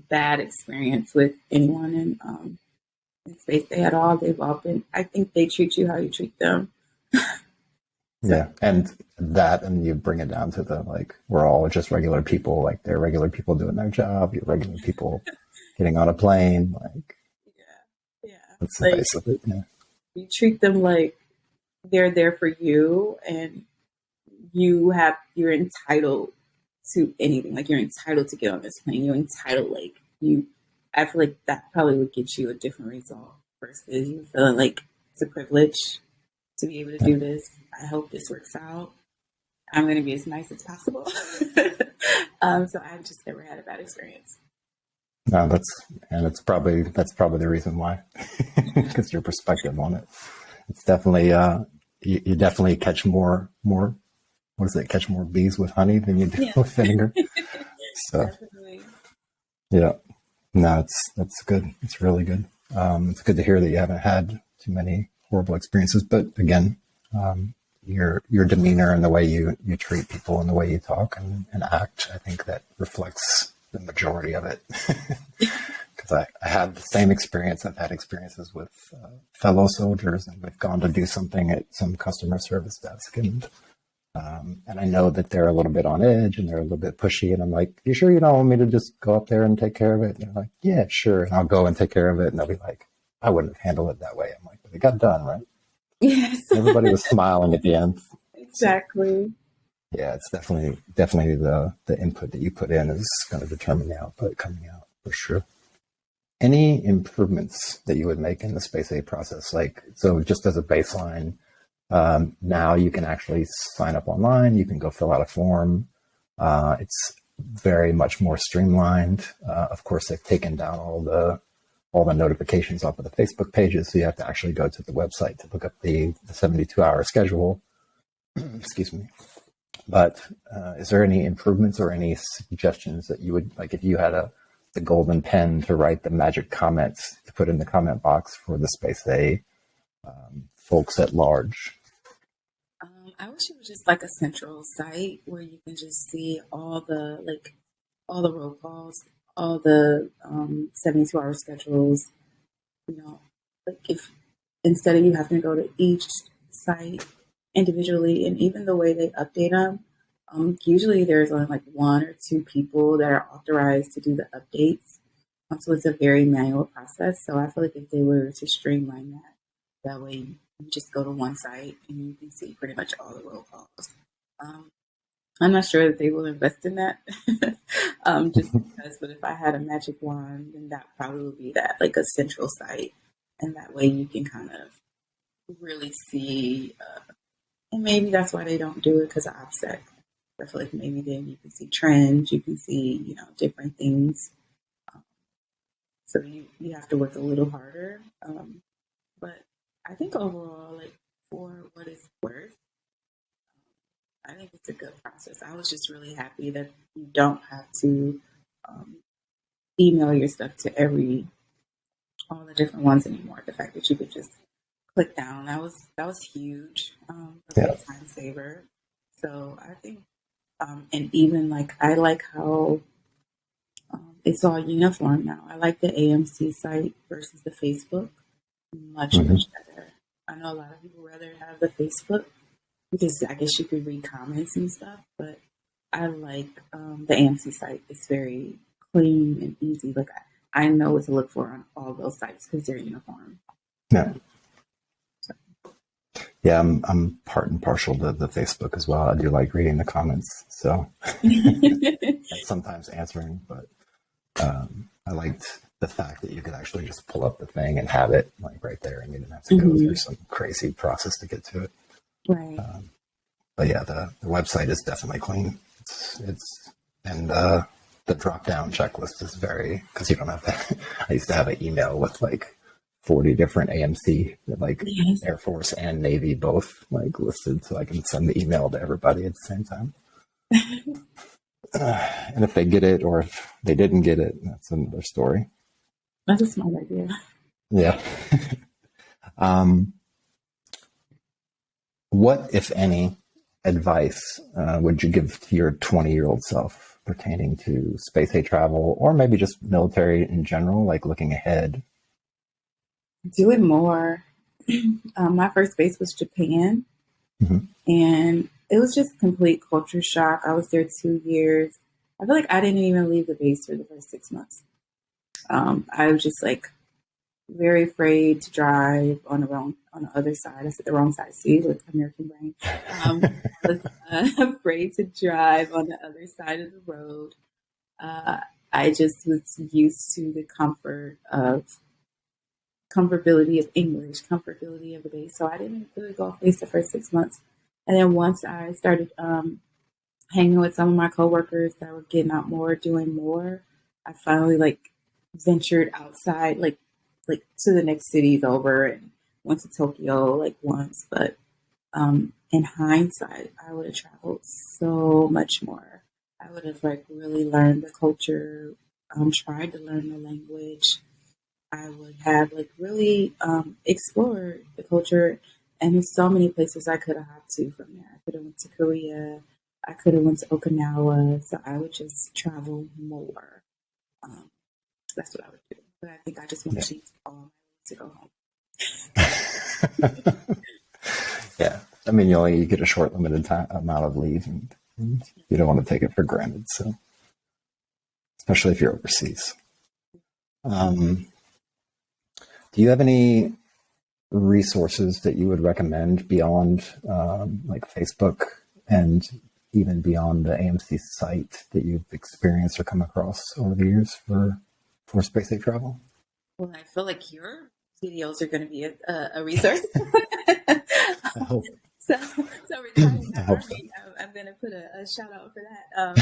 bad experience with anyone in Space Day at all. They've all been. I think they treat you how you treat them. So Yeah. And you bring it down to the like, we're all just regular people, like they're regular people doing their job, you're regular people getting on a plane, like yeah, yeah. that's the Like base of it. Yeah. you treat them like they're there for you, and you're entitled to anything. Like you're entitled to get on this plane. You're entitled. Like you. I feel like that probably would get you a different result versus you feeling like it's a privilege to be able to Yeah. do this. I hope this works out. I'm going to be as nice as possible. So I've just never had a bad experience. No, that's probably the reason why, because your perspective on it. It's definitely you definitely catch more what is it? Catch more bees with honey than you do Yeah, with vinegar. So definitely. yeah, no, that's good. It's really good. It's good to hear that you haven't had too many horrible experiences. But again, your demeanor and the way you treat people and the way you talk and act, I think that reflects the majority of it. Because I had the same experience. I've had experiences with fellow soldiers, and we've gone to do something at some customer service desk, and I know that they're a little bit on edge and they're a little bit pushy. And I'm like, "You sure you don't want me to just go up there and take care of it?" And they're like, "Yeah, sure." And I'll go and take care of it. And they'll be like, "I wouldn't have handled it that way." I'm like, "But it got done, right?" Yes, Everybody was smiling at the end. So exactly. yeah, it's definitely the input that you put in is going to determine the output coming out for sure. Any improvements that you would make in the Space A process? Like, so just as a baseline, now you can actually sign up online. You can go fill out a form. It's very much more streamlined. Of course, they've taken down all the notifications off of the Facebook pages, so you have to actually go to the website to look up the 72-hour schedule. Excuse me. But is there any improvements or any suggestions that you would like if you had the golden pen to write the magic comments to put in the comment box for the Space A folks at large? I wish it was just like a central site where you can just see all the roll calls, all the 72-hour schedules. You know, like if instead of you having to go to each site individually, and even the way they update them, usually there's only like one or two people that are authorized to do the updates. So it's a very manual process. So I feel like if they were to streamline that, that way you just go to one site and you can see pretty much all the roll calls. Um, I'm not sure that they will invest in that, just because. But if I had a magic wand, then that probably would be that, like a central site, and that way you can kind of really see. And maybe that's why they don't do it because of OPSEC. I feel like maybe then you can see trends, you can see different things. So you have to work a little harder. But I think overall, like for what it's worth, I think it's a good process. I was just really happy that you don't have to um, email your stuff to all the different ones anymore. The fact that you could just click down, that was huge. A Yeah. big time saver. So I think, and even like I like how it's all uniform now. I like the AMC site versus the Facebook much Hmm. better. I know a lot of people rather have the Facebook because I guess you could read comments and stuff, but I like the AMC site. It's very clean and easy. Like I know what to look for on all those sites because they're uniform. Yeah. So. Yeah, I'm part and partial to the Facebook as well. I do like reading the comments, so and sometimes answering, but I liked the fact that you could actually just pull up the thing and have it like right there, and you didn't have to go through some crazy process to get to it. Right. But yeah, the website is definitely clean. It's and the drop down checklist is very, because you don't have that. I used to have an email with like 40 different AMC, like Yes. Air Force and Navy both like listed, so I can send the email to everybody at the same time. And if they get it or if they didn't get it, that's another story. That's a smart idea. Yeah. What, if any, advice would you give to your 20-year-old self pertaining to space age travel or maybe just military in general, like looking ahead? Do it more. My first base was Japan, Mhm. and it was just complete culture shock. I was there 2 years. I feel like I didn't even leave the base for the first 6 months. I was just like very afraid to drive on the other side. I said the wrong side. See, with American brain. I was afraid to drive on the other side of the road. Uh, I just was used to the comfortability of English, comfortability of the base. So I didn't really go off base the first 6 months. And then once I started hanging with some of my coworkers that were getting out more, doing more, I finally like ventured outside, like to the next cities over and went to Tokyo like once. But in hindsight, I would have traveled so much more. I would have like really learned the culture, tried to learn the language. I would have like really explored the culture, and there's so many places I could have hopped to from there. I could have went to Korea. I could have went to Okinawa. So I would just travel more. Um, that's what I would do. But I think I just want Yeah. to use all my leave to go home. Yeah. I mean, you get a short, limited amount of leave, and you don't want to take it for granted. So, especially if you're overseas. Do you have any resources that you would recommend beyond like Facebook and even beyond the AMC site that you've experienced or come across over the years for space age travel? Well, I feel like your videos are going to be a resource. I hope. So regarding I the hope so. Army, I'm going to put a shout out for that.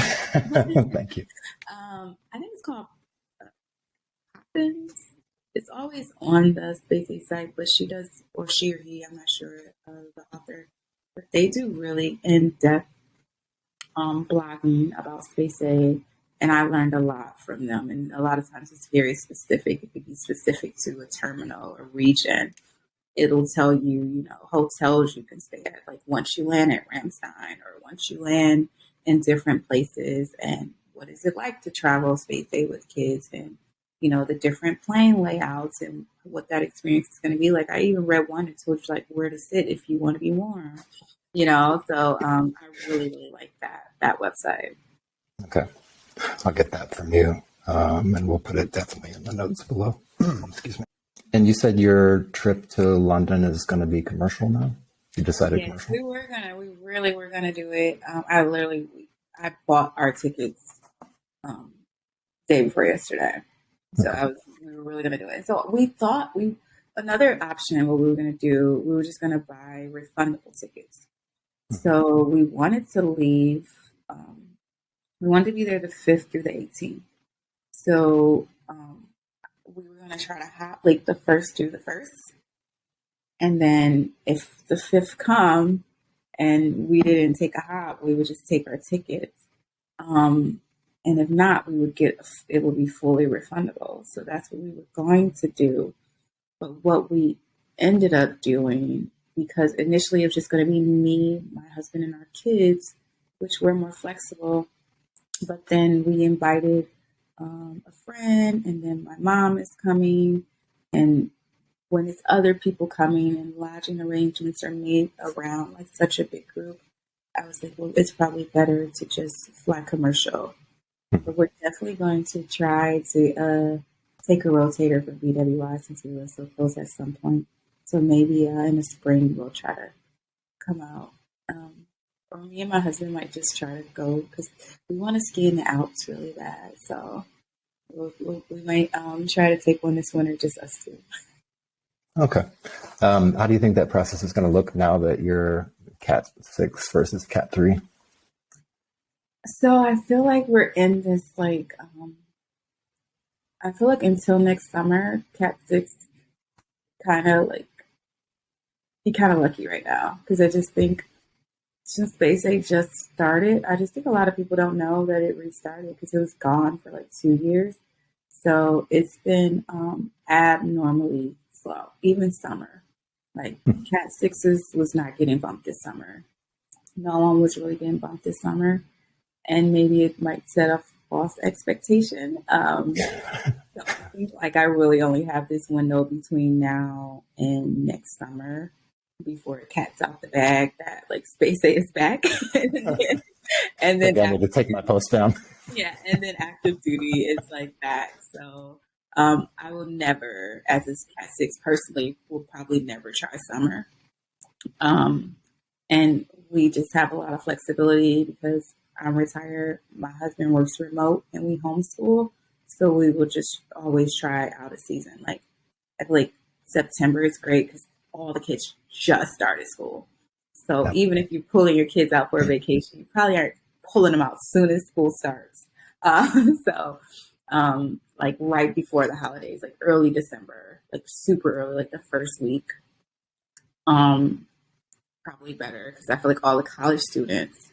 Thank you. I think it's called Poppins. It's always on the Spacey site, but she does, or she or he, I'm not sure, the author, but they do really in-depth blogging about space aid, and I learned a lot from them. And a lot of times it's very specific. It could be specific to a terminal or region. it'll tell you, hotels you can stay at, like once you land at Ramstein or once you land in different places, and what is it like to travel space day with kids, and the different plane layouts and what that experience is going to be like. I even read one that told you like where to sit if you want to be warm, So I really, really like that website. Okay. I'll get that from you. And we'll put it definitely in the notes below. Excuse me. And you said your trip to London is going to be commercial now? You decided commercial? We really were gonna do it. I bought our tickets day before yesterday. So we were really gonna do it. So we thought another option, what we were gonna do, we were just gonna buy refundable tickets. So we wanted to leave, we wanted to be there the 5th through the 18th. So we were going to try to hop like the 1st through the 1st. And then if the 5th come and we didn't take a hop, we would just take our tickets. And if not, it would be fully refundable. So that's what we were going to do. But what we ended up doing, because initially it was just going to be me, my husband, and our kids, which were more flexible. But then we invited a friend, and then my mom is coming. And when it's other people coming and lodging arrangements are made around like such a big group, I was like, well, it's probably better to just fly commercial. But we're definitely going to try to take a rotator for BWI since we were so close at some point. So maybe in the spring we'll try to come out. Or me and my husband might just try to go because we want to ski in the Alps really bad. So we might try to take one this winter, just us two. Okay. How do you think that process is going to look now that you're Cat 6 versus Cat 3? So I feel like we're in this I feel like until next summer, Cat 6 he kind of lucky right now because I just think since Space Age just started, I just think a lot of people don't know that it restarted because it was gone for like 2 years. So it's been abnormally slow, even summer. Like Cat 6s was not getting bumped this summer. No one was really getting bumped this summer. And maybe it might set a false expectation. So I think I really only have this window between now and next summer before it cat's out the bag that Space Day is back. and then I need to take my post down. Yeah, and then active duty is back. So I will never, as a Cat 6 personally, will probably never try summer. And we just have a lot of flexibility because I'm retired. My husband works remote and we homeschool. So we will just always try out a season. I feel like September is great because all the kids just started school. So even if you're pulling your kids out for a vacation, you probably aren't pulling them out as soon as school starts. Right before the holidays, early December, super early, the first week. Probably better because I feel like all the college students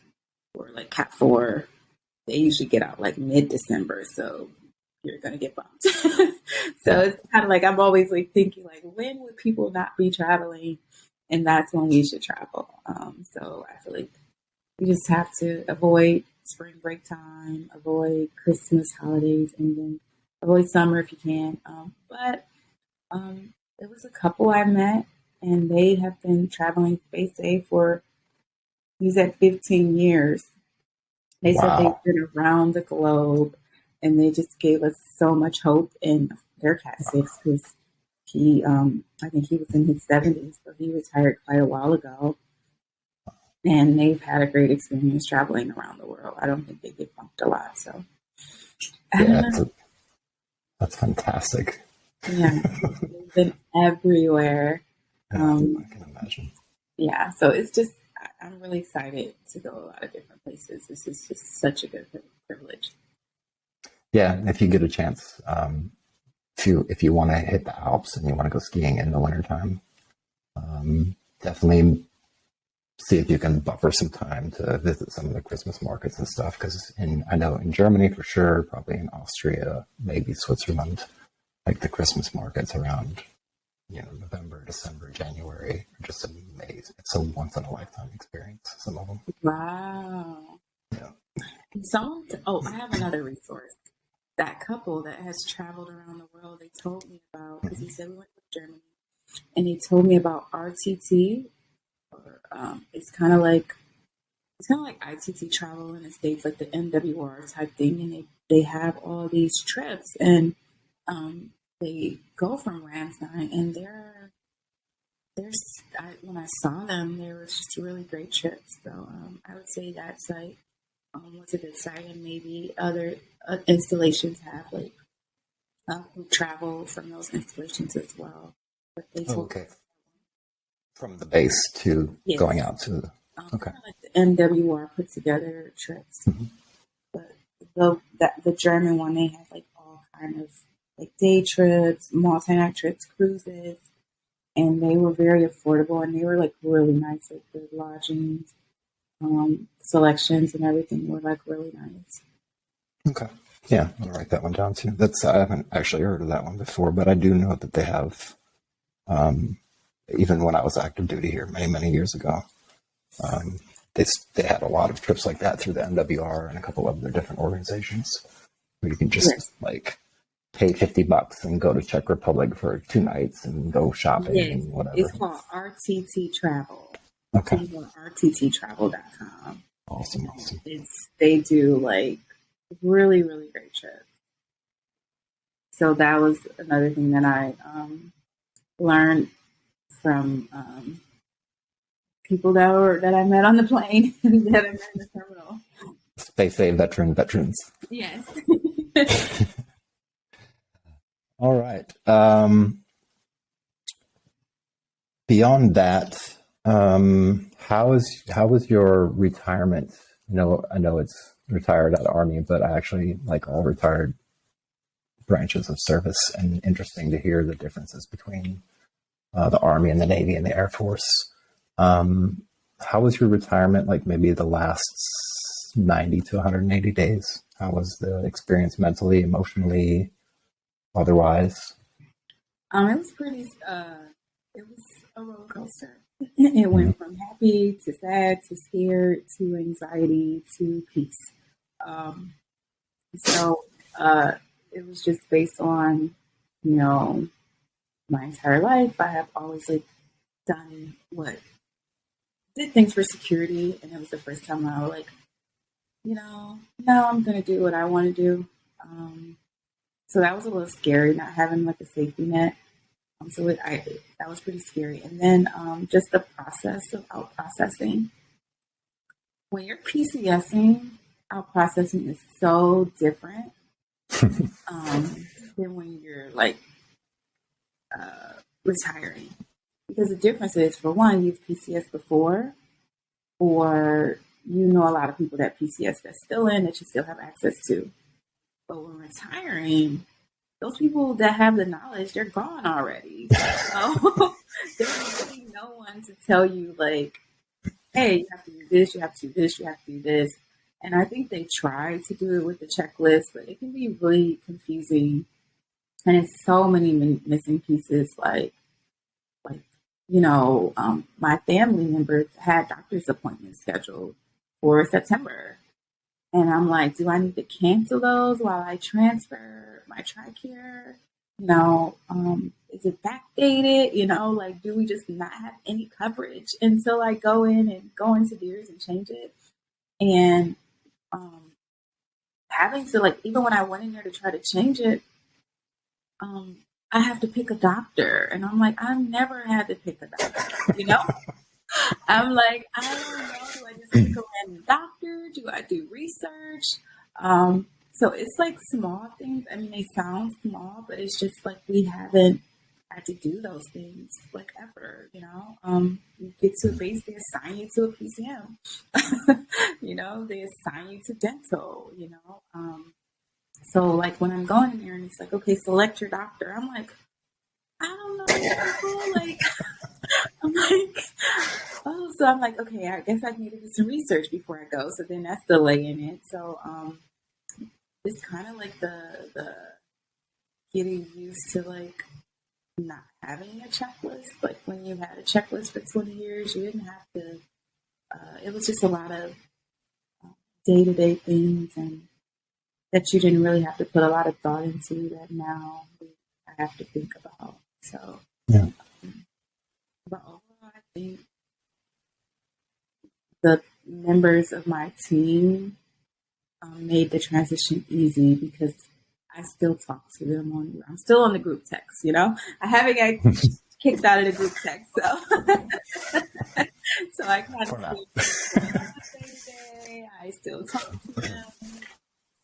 or Cat 4, they usually get out mid-December, so you're gonna get bumped. So it's kind of I'm always thinking when would people not be traveling, and that's when we should travel. So I feel like we just have to avoid spring break time, avoid Christmas holidays, and then avoid summer if you can. But there was a couple I met, and they have been traveling Space Day for, he's at 15 years. They said they've been around the globe, and they just gave us so much hope in their Cat 6 because he, I think he was in his 70s, so he retired quite a while ago. And they've had a great experience traveling around the world. I don't think they get bumped a lot, so. That's fantastic. Yeah, they've been everywhere. I can imagine. Yeah, so it's just, I'm really excited to go a lot of different places. This is just such a good privilege. Yeah, if you get a chance, if you want to hit the Alps and you want to go skiing in the wintertime, definitely see if you can buffer some time to visit some of the Christmas markets and stuff. Because I know in Germany for sure, probably in Austria, maybe Switzerland, the Christmas markets around November, December, January, are just amazing. It's a once in a lifetime experience, some of them. Wow. Yeah. I have another resource. That couple that has traveled around the world, they told me about, because he said we went to Germany, and he told me about RTT, or it's kind of like ITT travel in the States, like the MWR type thing, and they have all these trips, and they go from Ramstein, and when I saw them, there was just really great trips. So I would say that site was a good site, and maybe other installations have like who travel from those installations as well. But they told Okay. From the base to yes, going out to the, okay. kind of like the MWR put together trips. Mm-hmm. But the German one, they have like all kind of like day trips, multi-night trips, cruises, and they were very affordable, and they were like really nice. Like the lodgings, selections, and everything were like really nice. Okay. Yeah, I'll write that one down too. I haven't actually heard of that one before, but I do know that they have, even when I was active duty here many, many years ago, they had a lot of trips like that through the MWR and a couple of other different organizations where you can just Yes. like pay $50 and go to Czech Republic for 2 nights and go shopping Yes, and whatever. it's called RTT Travel. Okay. So you go to rtttravel.com. Awesome. They do like really, really great trips. So that was another thing that I learned from people that I met on the plane and that I met in the terminal. Space Aid veterans. Yes. All right. Beyond that, how was your retirement? I know it's retired out of Army, but I actually like all retired branches of service, and interesting to hear the differences between the Army and the Navy and the Air Force. How was your retirement? Like maybe the last 90 to 180 days? How was the experience mentally, emotionally, otherwise? It was pretty. It was a roller coaster. It went from happy to sad to scared to anxiety to peace. Um, so it was just based on, my entire life. I have always like did things for security, and it was the first time I was like, no, I'm gonna do what I want to do. So that was a little scary, not having like a safety net. That was pretty scary. And then just the process of out processing. When you're PCSing, out processing is so different than when you're like retiring. Because the difference is, for one, you've PCS before, or a lot of people that PCS that's still in that you still have access to. But when retiring, those people that have the knowledge, they're gone already. So there's really no one to tell you like, hey, you have to do this, you have to do this, you have to do this. And I think they try to do it with the checklist, but it can be really confusing. And it's so many missing pieces. My family members had doctor's appointments scheduled for September. And I'm like, do I need to cancel those while I transfer my TRICARE? Is it backdated? Like, do we just not have any coverage until I go into theirs and change it? And having to, like, even when I went in there to try to change it, I have to pick a doctor. And I'm like, I've never had to pick a doctor, I'm like, I don't know. Do I just pick a random doctor? Do I do research? So it's like small things. I mean, they sound small, but it's just like we haven't had to do those things like ever. You get to a base, they assign you to a PCM. They assign you to dental. So like when I'm going in there and it's like, okay, select your doctor. I'm like, I don't know people. Like, I'm like, oh, so I'm like, okay, I guess I need to do some research before I go. So then that's delaying it. So it's kind of like the getting used to like not having a checklist. Like when you had a checklist for 20 years, you didn't have to, it was just a lot of day-to-day things and that you didn't really have to put a lot of thought into that now I have to think about. So, Yeah. but overall, I think the members of my team made the transition easy because I still talk to them I'm still on the group text, you know? I haven't got kicked out of the group text, so so I kind of still day-to-day. I still talk to them.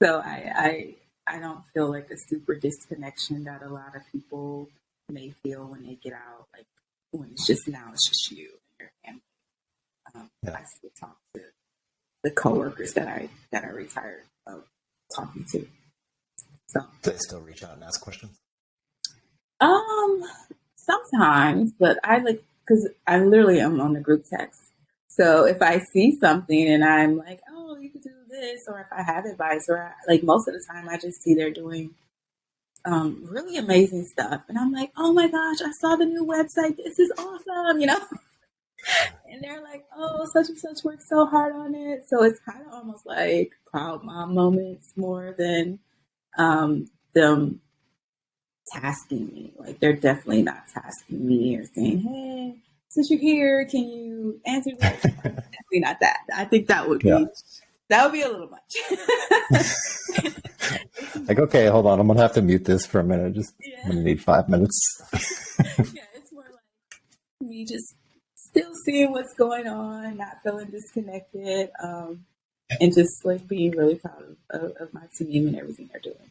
So I don't feel like a super disconnection that a lot of people may feel when they get out, like when it's just you and your family. I still talk to the coworkers that I retired of talking to. So they still reach out and ask questions. Sometimes, but I like because I literally am on the group text. So if I see something and I'm like, oh, you could do this, or if I have advice, like most of the time I just see they're doing really amazing stuff, and I'm like, oh my gosh, I saw the new website. This is awesome, you know. And they're like, oh, such and such worked so hard on it. So it's kind of almost like proud mom moments more than them tasking me. Like they're definitely not tasking me or saying, hey, since you're here, can you answer this? Definitely not that. I think that would be a little much. Like, okay, hold on. I'm going to have to mute this for a minute. I'm going to need 5 minutes. Yeah, it's more like me just still seeing what's going on, not feeling disconnected, and just like being really proud of my team and everything they're doing.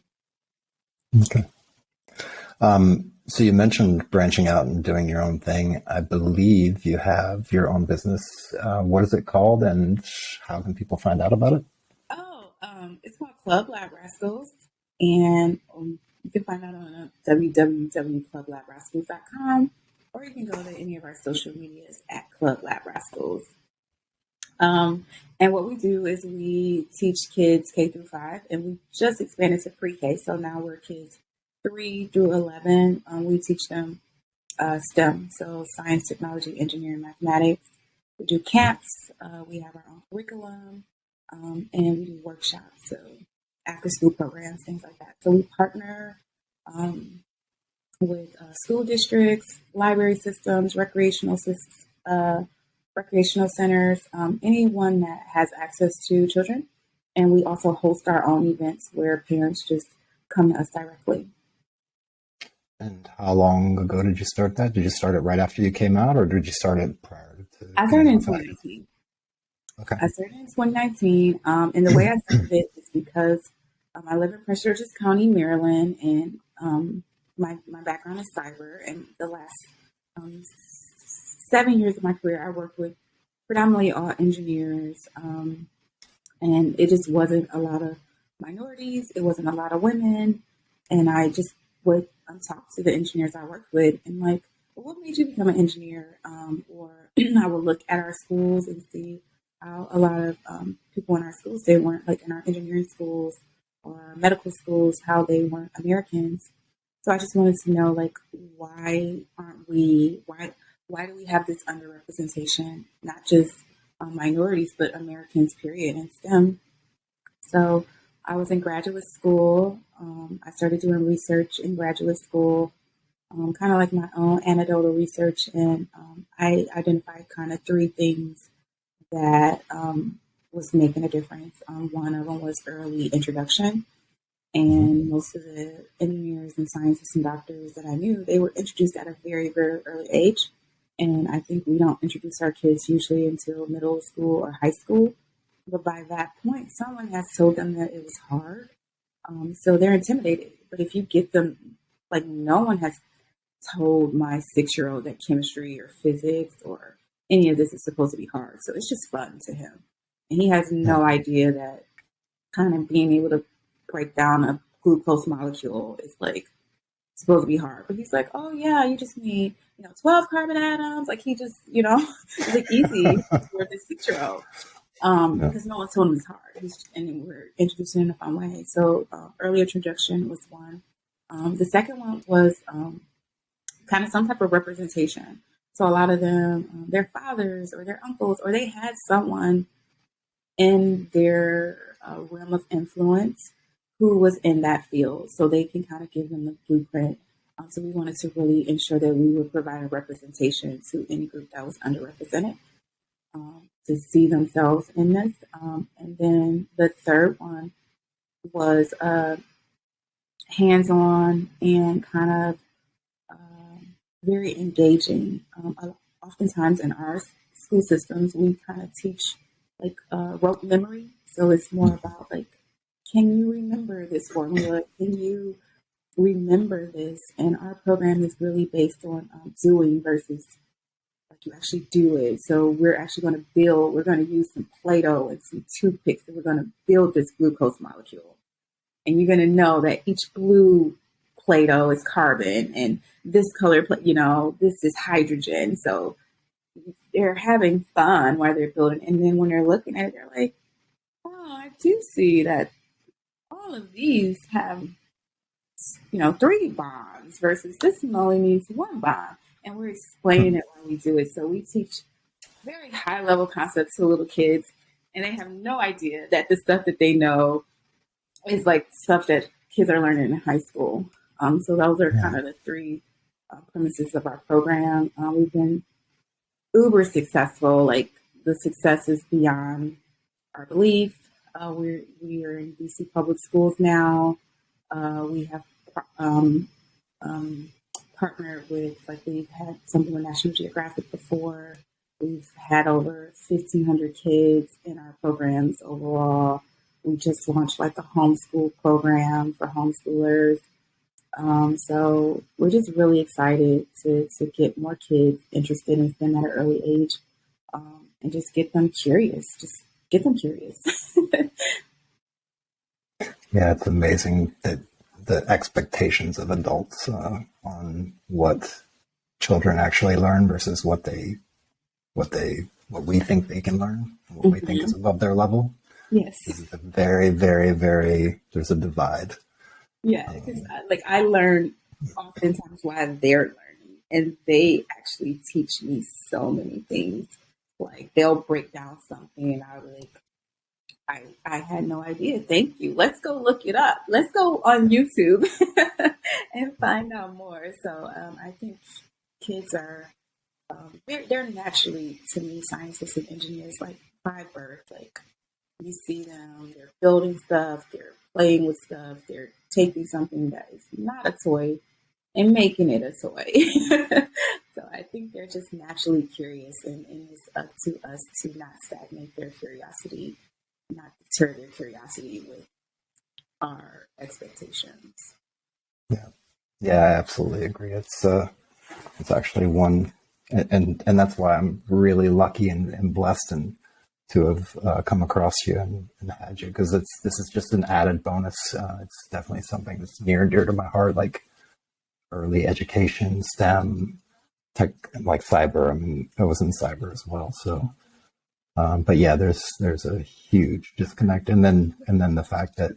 Okay. So you mentioned branching out and doing your own thing. I believe you have your own business. What is it called and how can people find out about it? It's called Club Lab Rascals, and you can find out on www.clublabrascals.com, or you can go to any of our social medias at Club Lab Rascals. And what we do is we teach kids K through 5, and we just expanded to pre-K, so now we're kids 3 through 11. We teach them STEM, so science, technology, engineering, mathematics. We do camps. We have our own curriculum. And we do workshops, so after school programs, things like that. So we partner with school districts, library systems, recreational centers, anyone that has access to children. And we also host our own events where parents just come to us directly. And how long ago did you start that? Did you start it right after you came out, or did you start it prior to? I started in 2019. Okay. I started in 2019, and the way I started it is because I live in Prince George's County, Maryland, and my background is cyber. And the last 7 years of my career, I worked with predominantly all engineers, and it just wasn't a lot of minorities. It wasn't a lot of women, and I just would talk to the engineers I worked with and like, well, what made you become an engineer? Or I would look at our schools and see how a lot of people in our schools, they weren't like in our engineering schools or medical schools, how they weren't Americans. So I just wanted to know, like, why do we have this underrepresentation, not just minorities, but Americans, period, in STEM? So I was in graduate school. I started doing research in graduate school, kind of like my own anecdotal research. And I identified kind of 3 things that was making a difference. One of them was early introduction. And most of the engineers and scientists and doctors that I knew, they were introduced at a very, very early age. And I think we don't introduce our kids usually until middle school or high school. But by that point, someone has told them that it was hard. So they're intimidated. But if you get them, like no one has told my 6-year-old that chemistry or physics or any of this is supposed to be hard. So it's just fun to him. And he has no idea that kind of being able to break down a glucose molecule is like supposed to be hard. But he's like, oh yeah, you just need, 12 carbon atoms. Like he just, it's like easy for this 6-year-old. Because no one told him it's hard. And we're introducing it in a fun way. So early introduction was one. The second one was kind of some type of representation. So a lot of them, their fathers or their uncles, or they had someone in their realm of influence who was in that field, so they can kind of give them the blueprint. So we wanted to really ensure that we would provide a representation to any group that was underrepresented, to see themselves in this. And then the third one was hands-on and kind of very engaging. Oftentimes in our school systems, we kind of teach like rote memory. So it's more about like, can you remember this formula? Can you remember this? And our program is really based on doing versus like you actually do it. So we're actually going to build, we're going to use some Play-Doh and some toothpicks, and we're going to build this glucose molecule. And you're going to know that each blue Play-Doh is carbon, and this color, this is hydrogen. So they're having fun while they're building. And then when they're looking at it, they're like, oh, I do see that all of these have, 3 bonds versus this one only needs 1 bond. And we're explaining it when we do it. So we teach very high level concepts to little kids, and they have no idea that the stuff that they know is like stuff that kids are learning in high school. So those are kind of the 3 premises of our program. We've been uber successful. Like the success is beyond our belief. We are in DC public schools now. We have partnered with, like, we've had something with National Geographic before. We've had over 1,500 kids in our programs overall. We just launched like a homeschool program for homeschoolers. So we're just really excited to get more kids interested in STEM at an early age, and just get them curious. Just get them curious. Yeah, it's amazing that the expectations of adults on what children actually learn versus what we think they can learn, what we think is above their level. Yes. This is a very, very, very, there's a divide. Yeah, because I learn oftentimes while they're learning, and they actually teach me so many things. Like they'll break down something, and I'll be like, I had no idea. Thank you. Let's go look it up. Let's go on YouTube and find out more. So I think kids are they're naturally, to me, scientists and engineers like by birth. Like you see them, they're building stuff, they're playing with stuff, they're taking something that is not a toy and making it a toy. So I think they're just naturally curious, and it's up to us to not stagnate their curiosity, not deter their curiosity with our expectations. Yeah, I absolutely agree. It's actually one, and that's why I'm really lucky and blessed and to have come across you and had you, because this is just an added bonus. It's definitely something that's near and dear to my heart, like early education, STEM, tech, like cyber. I mean, I was in cyber as well. So, but yeah, there's a huge disconnect, and then the fact that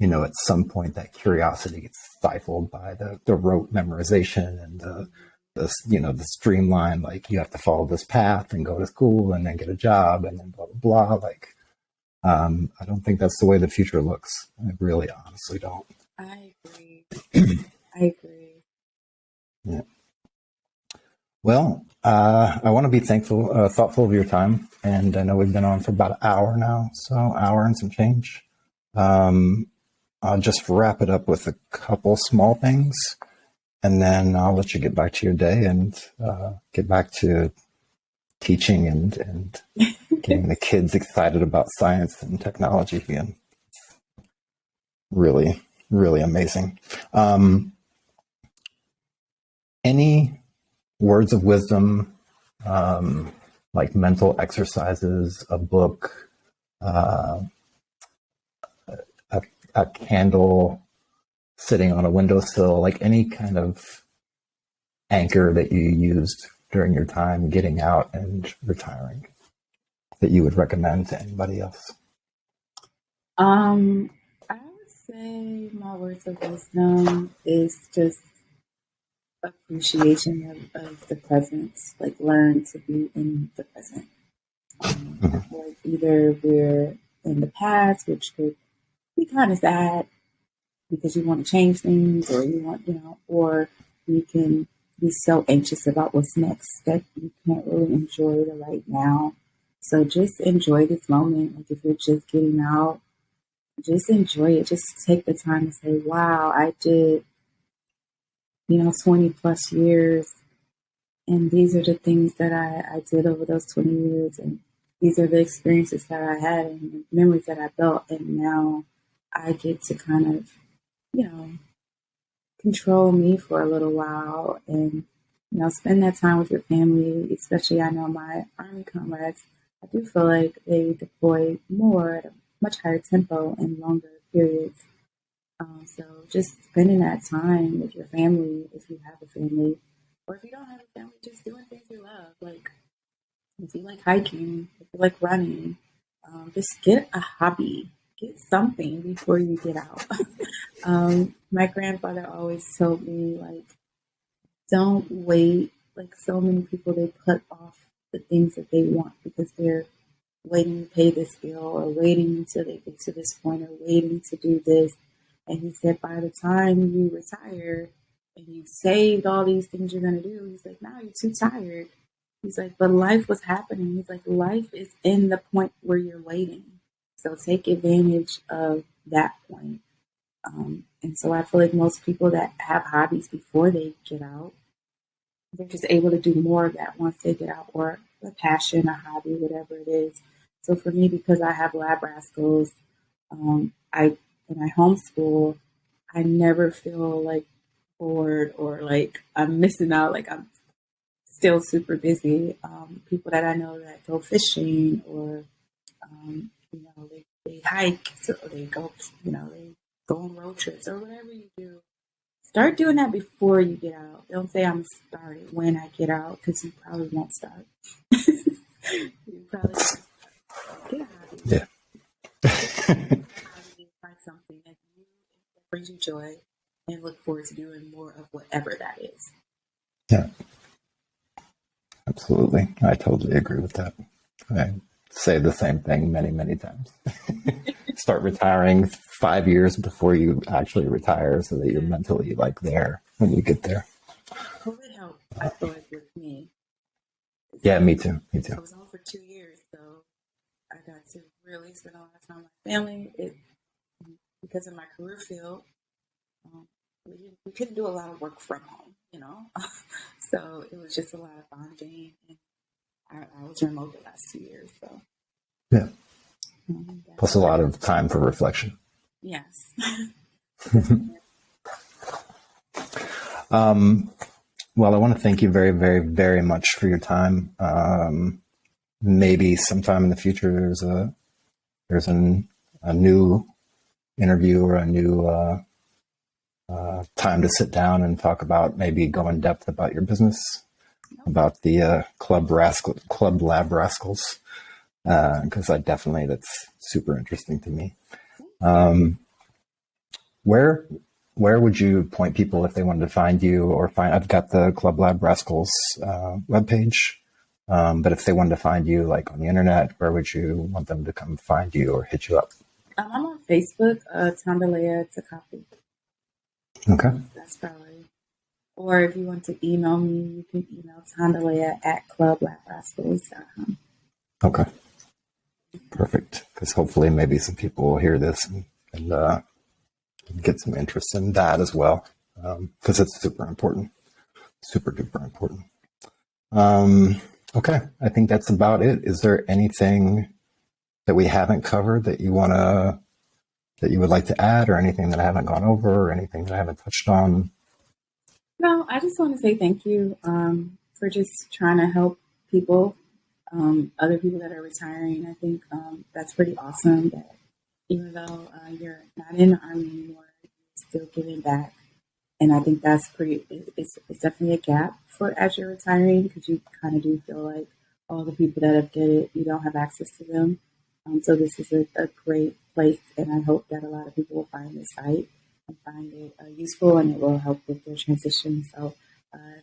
at some point that curiosity gets stifled by the rote memorization and the streamline, like you have to follow this path and go to school and then get a job and then blah, blah, blah. Like, I don't think that's the way the future looks. I really honestly don't. I agree. Yeah. Well, I want to be thoughtful of your time. And I know we've been on for about an hour now, so hour and some change. I'll just wrap it up with a couple small things, and then I'll let you get back to your day and get back to teaching and getting the kids excited about science and technology again. Really, really amazing. Any words of wisdom, like mental exercises, a book, a candle sitting on a windowsill, like any kind of anchor that you used during your time getting out and retiring that you would recommend to anybody else? I would say my words of wisdom is just appreciation of the presence, like learn to be in the present. Like either we're in the past, which could be kind of sad because you want to change things or you want, or you can be so anxious about what's next that you can't really enjoy the right now. So just enjoy this moment. Like if you're just getting out, just enjoy it. Just take the time to say, wow, I did, 20 plus years. And these are the things that I did over those 20 years. And these are the experiences that I had and the memories that I built. And now I get to kind of, control me for a little while and, spend that time with your family. Especially, I know my Army comrades, I do feel like they deploy more at a much higher tempo and longer periods. So just spending that time with your family, if you have a family, or if you don't have a family, just doing things you love. Like if you like hiking, if you like running, just get a hobby, get something before you get out. My grandfather always told me, like, don't wait. Like so many people, they put off the things that they want because they're waiting to pay this bill or waiting until they get to this point or waiting to do this. And he said, by the time you retire and you saved all these things you're going to do, he's like, now you're too tired. He's like, but life was happening. He's like, life is in the point where you're waiting. So take advantage of that point. And so I feel like most people that have hobbies before they get out, they're just able to do more of that once they get out, or a passion, a hobby, whatever it is. So for me, because I have Lab Rascals, when I homeschool, I never feel like bored or like I'm missing out. Like I'm still super busy. People that I know that go fishing or they hike, so they go, they go on road trips or whatever you do. Start doing that before you get out. Don't say I'm started when I get out because you probably won't start. You probably won't start. Get a hobby. Yeah. Find something that brings you joy and look forward to doing more of whatever that is. Yeah. Absolutely. I totally agree with that. I say the same thing many, many times. Start retiring 5 years before you actually retire so that you're mentally like there when you get there. COVID helped, I feel like, with me. Yeah, me too. Me too. I was home for 2 years, so I got to really spend a lot of time with my family. Because of my career field, we couldn't do a lot of work from home, so it was just a lot of bonding. And I was remote the last 2 years, so yeah. Plus a lot of time for reflection. Yes. Well, I want to thank you very, very, very much for your time. Maybe sometime in the future there's a new interview or a new time to sit down and talk about, maybe go in depth about your business, about the Club Lab Rascals, because that's super interesting to me. Where would you point people if they wanted to find you or I've got the Club Lab Rascals webpage, but if they wanted to find you like on the internet, where would you want them to come find you or hit you up? I'm on Facebook, Tondalaya Takapu. Okay. That's probably. Or if you want to email me, you can email tondalaya@clublabrascals.com. Okay. Perfect. Because hopefully maybe some people will hear this and get some interest in that as well. Because it's super important. Super duper important. Okay. I think that's about it. Is there anything that we haven't covered that you would like to add, or anything that I haven't gone over, or anything that I haven't touched on? No, I just want to say thank you for just trying to help people, other people that are retiring. I think that's pretty awesome that even though you're not in the Army anymore, you're still giving back. And I think that's it's definitely a gap for as you're retiring, because you kind of do feel like all the people that have did it, you don't have access to them. So this is a great place, and I hope that a lot of people will find this site and find it useful, and it will help with their transition. So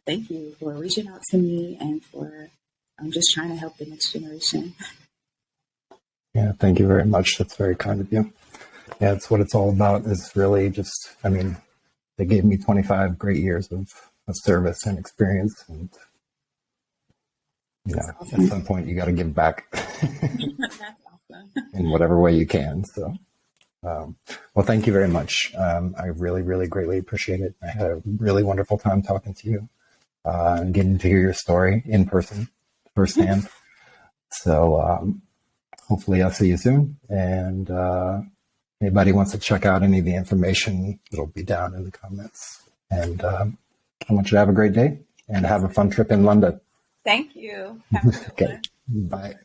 thank you for reaching out to me and for just trying to help the next generation. Yeah, thank you very much. That's very kind of you. Yeah, it's what it's all about is really just, I mean, they gave me 25 great years of service and experience. And, you know, Awesome. at some point you got to give back That's awesome. in whatever way you can. So, well, thank you very much. I really, really greatly appreciate it. I had a really wonderful time talking to you and getting to hear your story in person, firsthand. So hopefully I'll see you soon. And anybody wants to check out any of the information, it'll be down in the comments. And I want you to have a great day and have a fun trip in London. Thank you. Have a good one. Bye.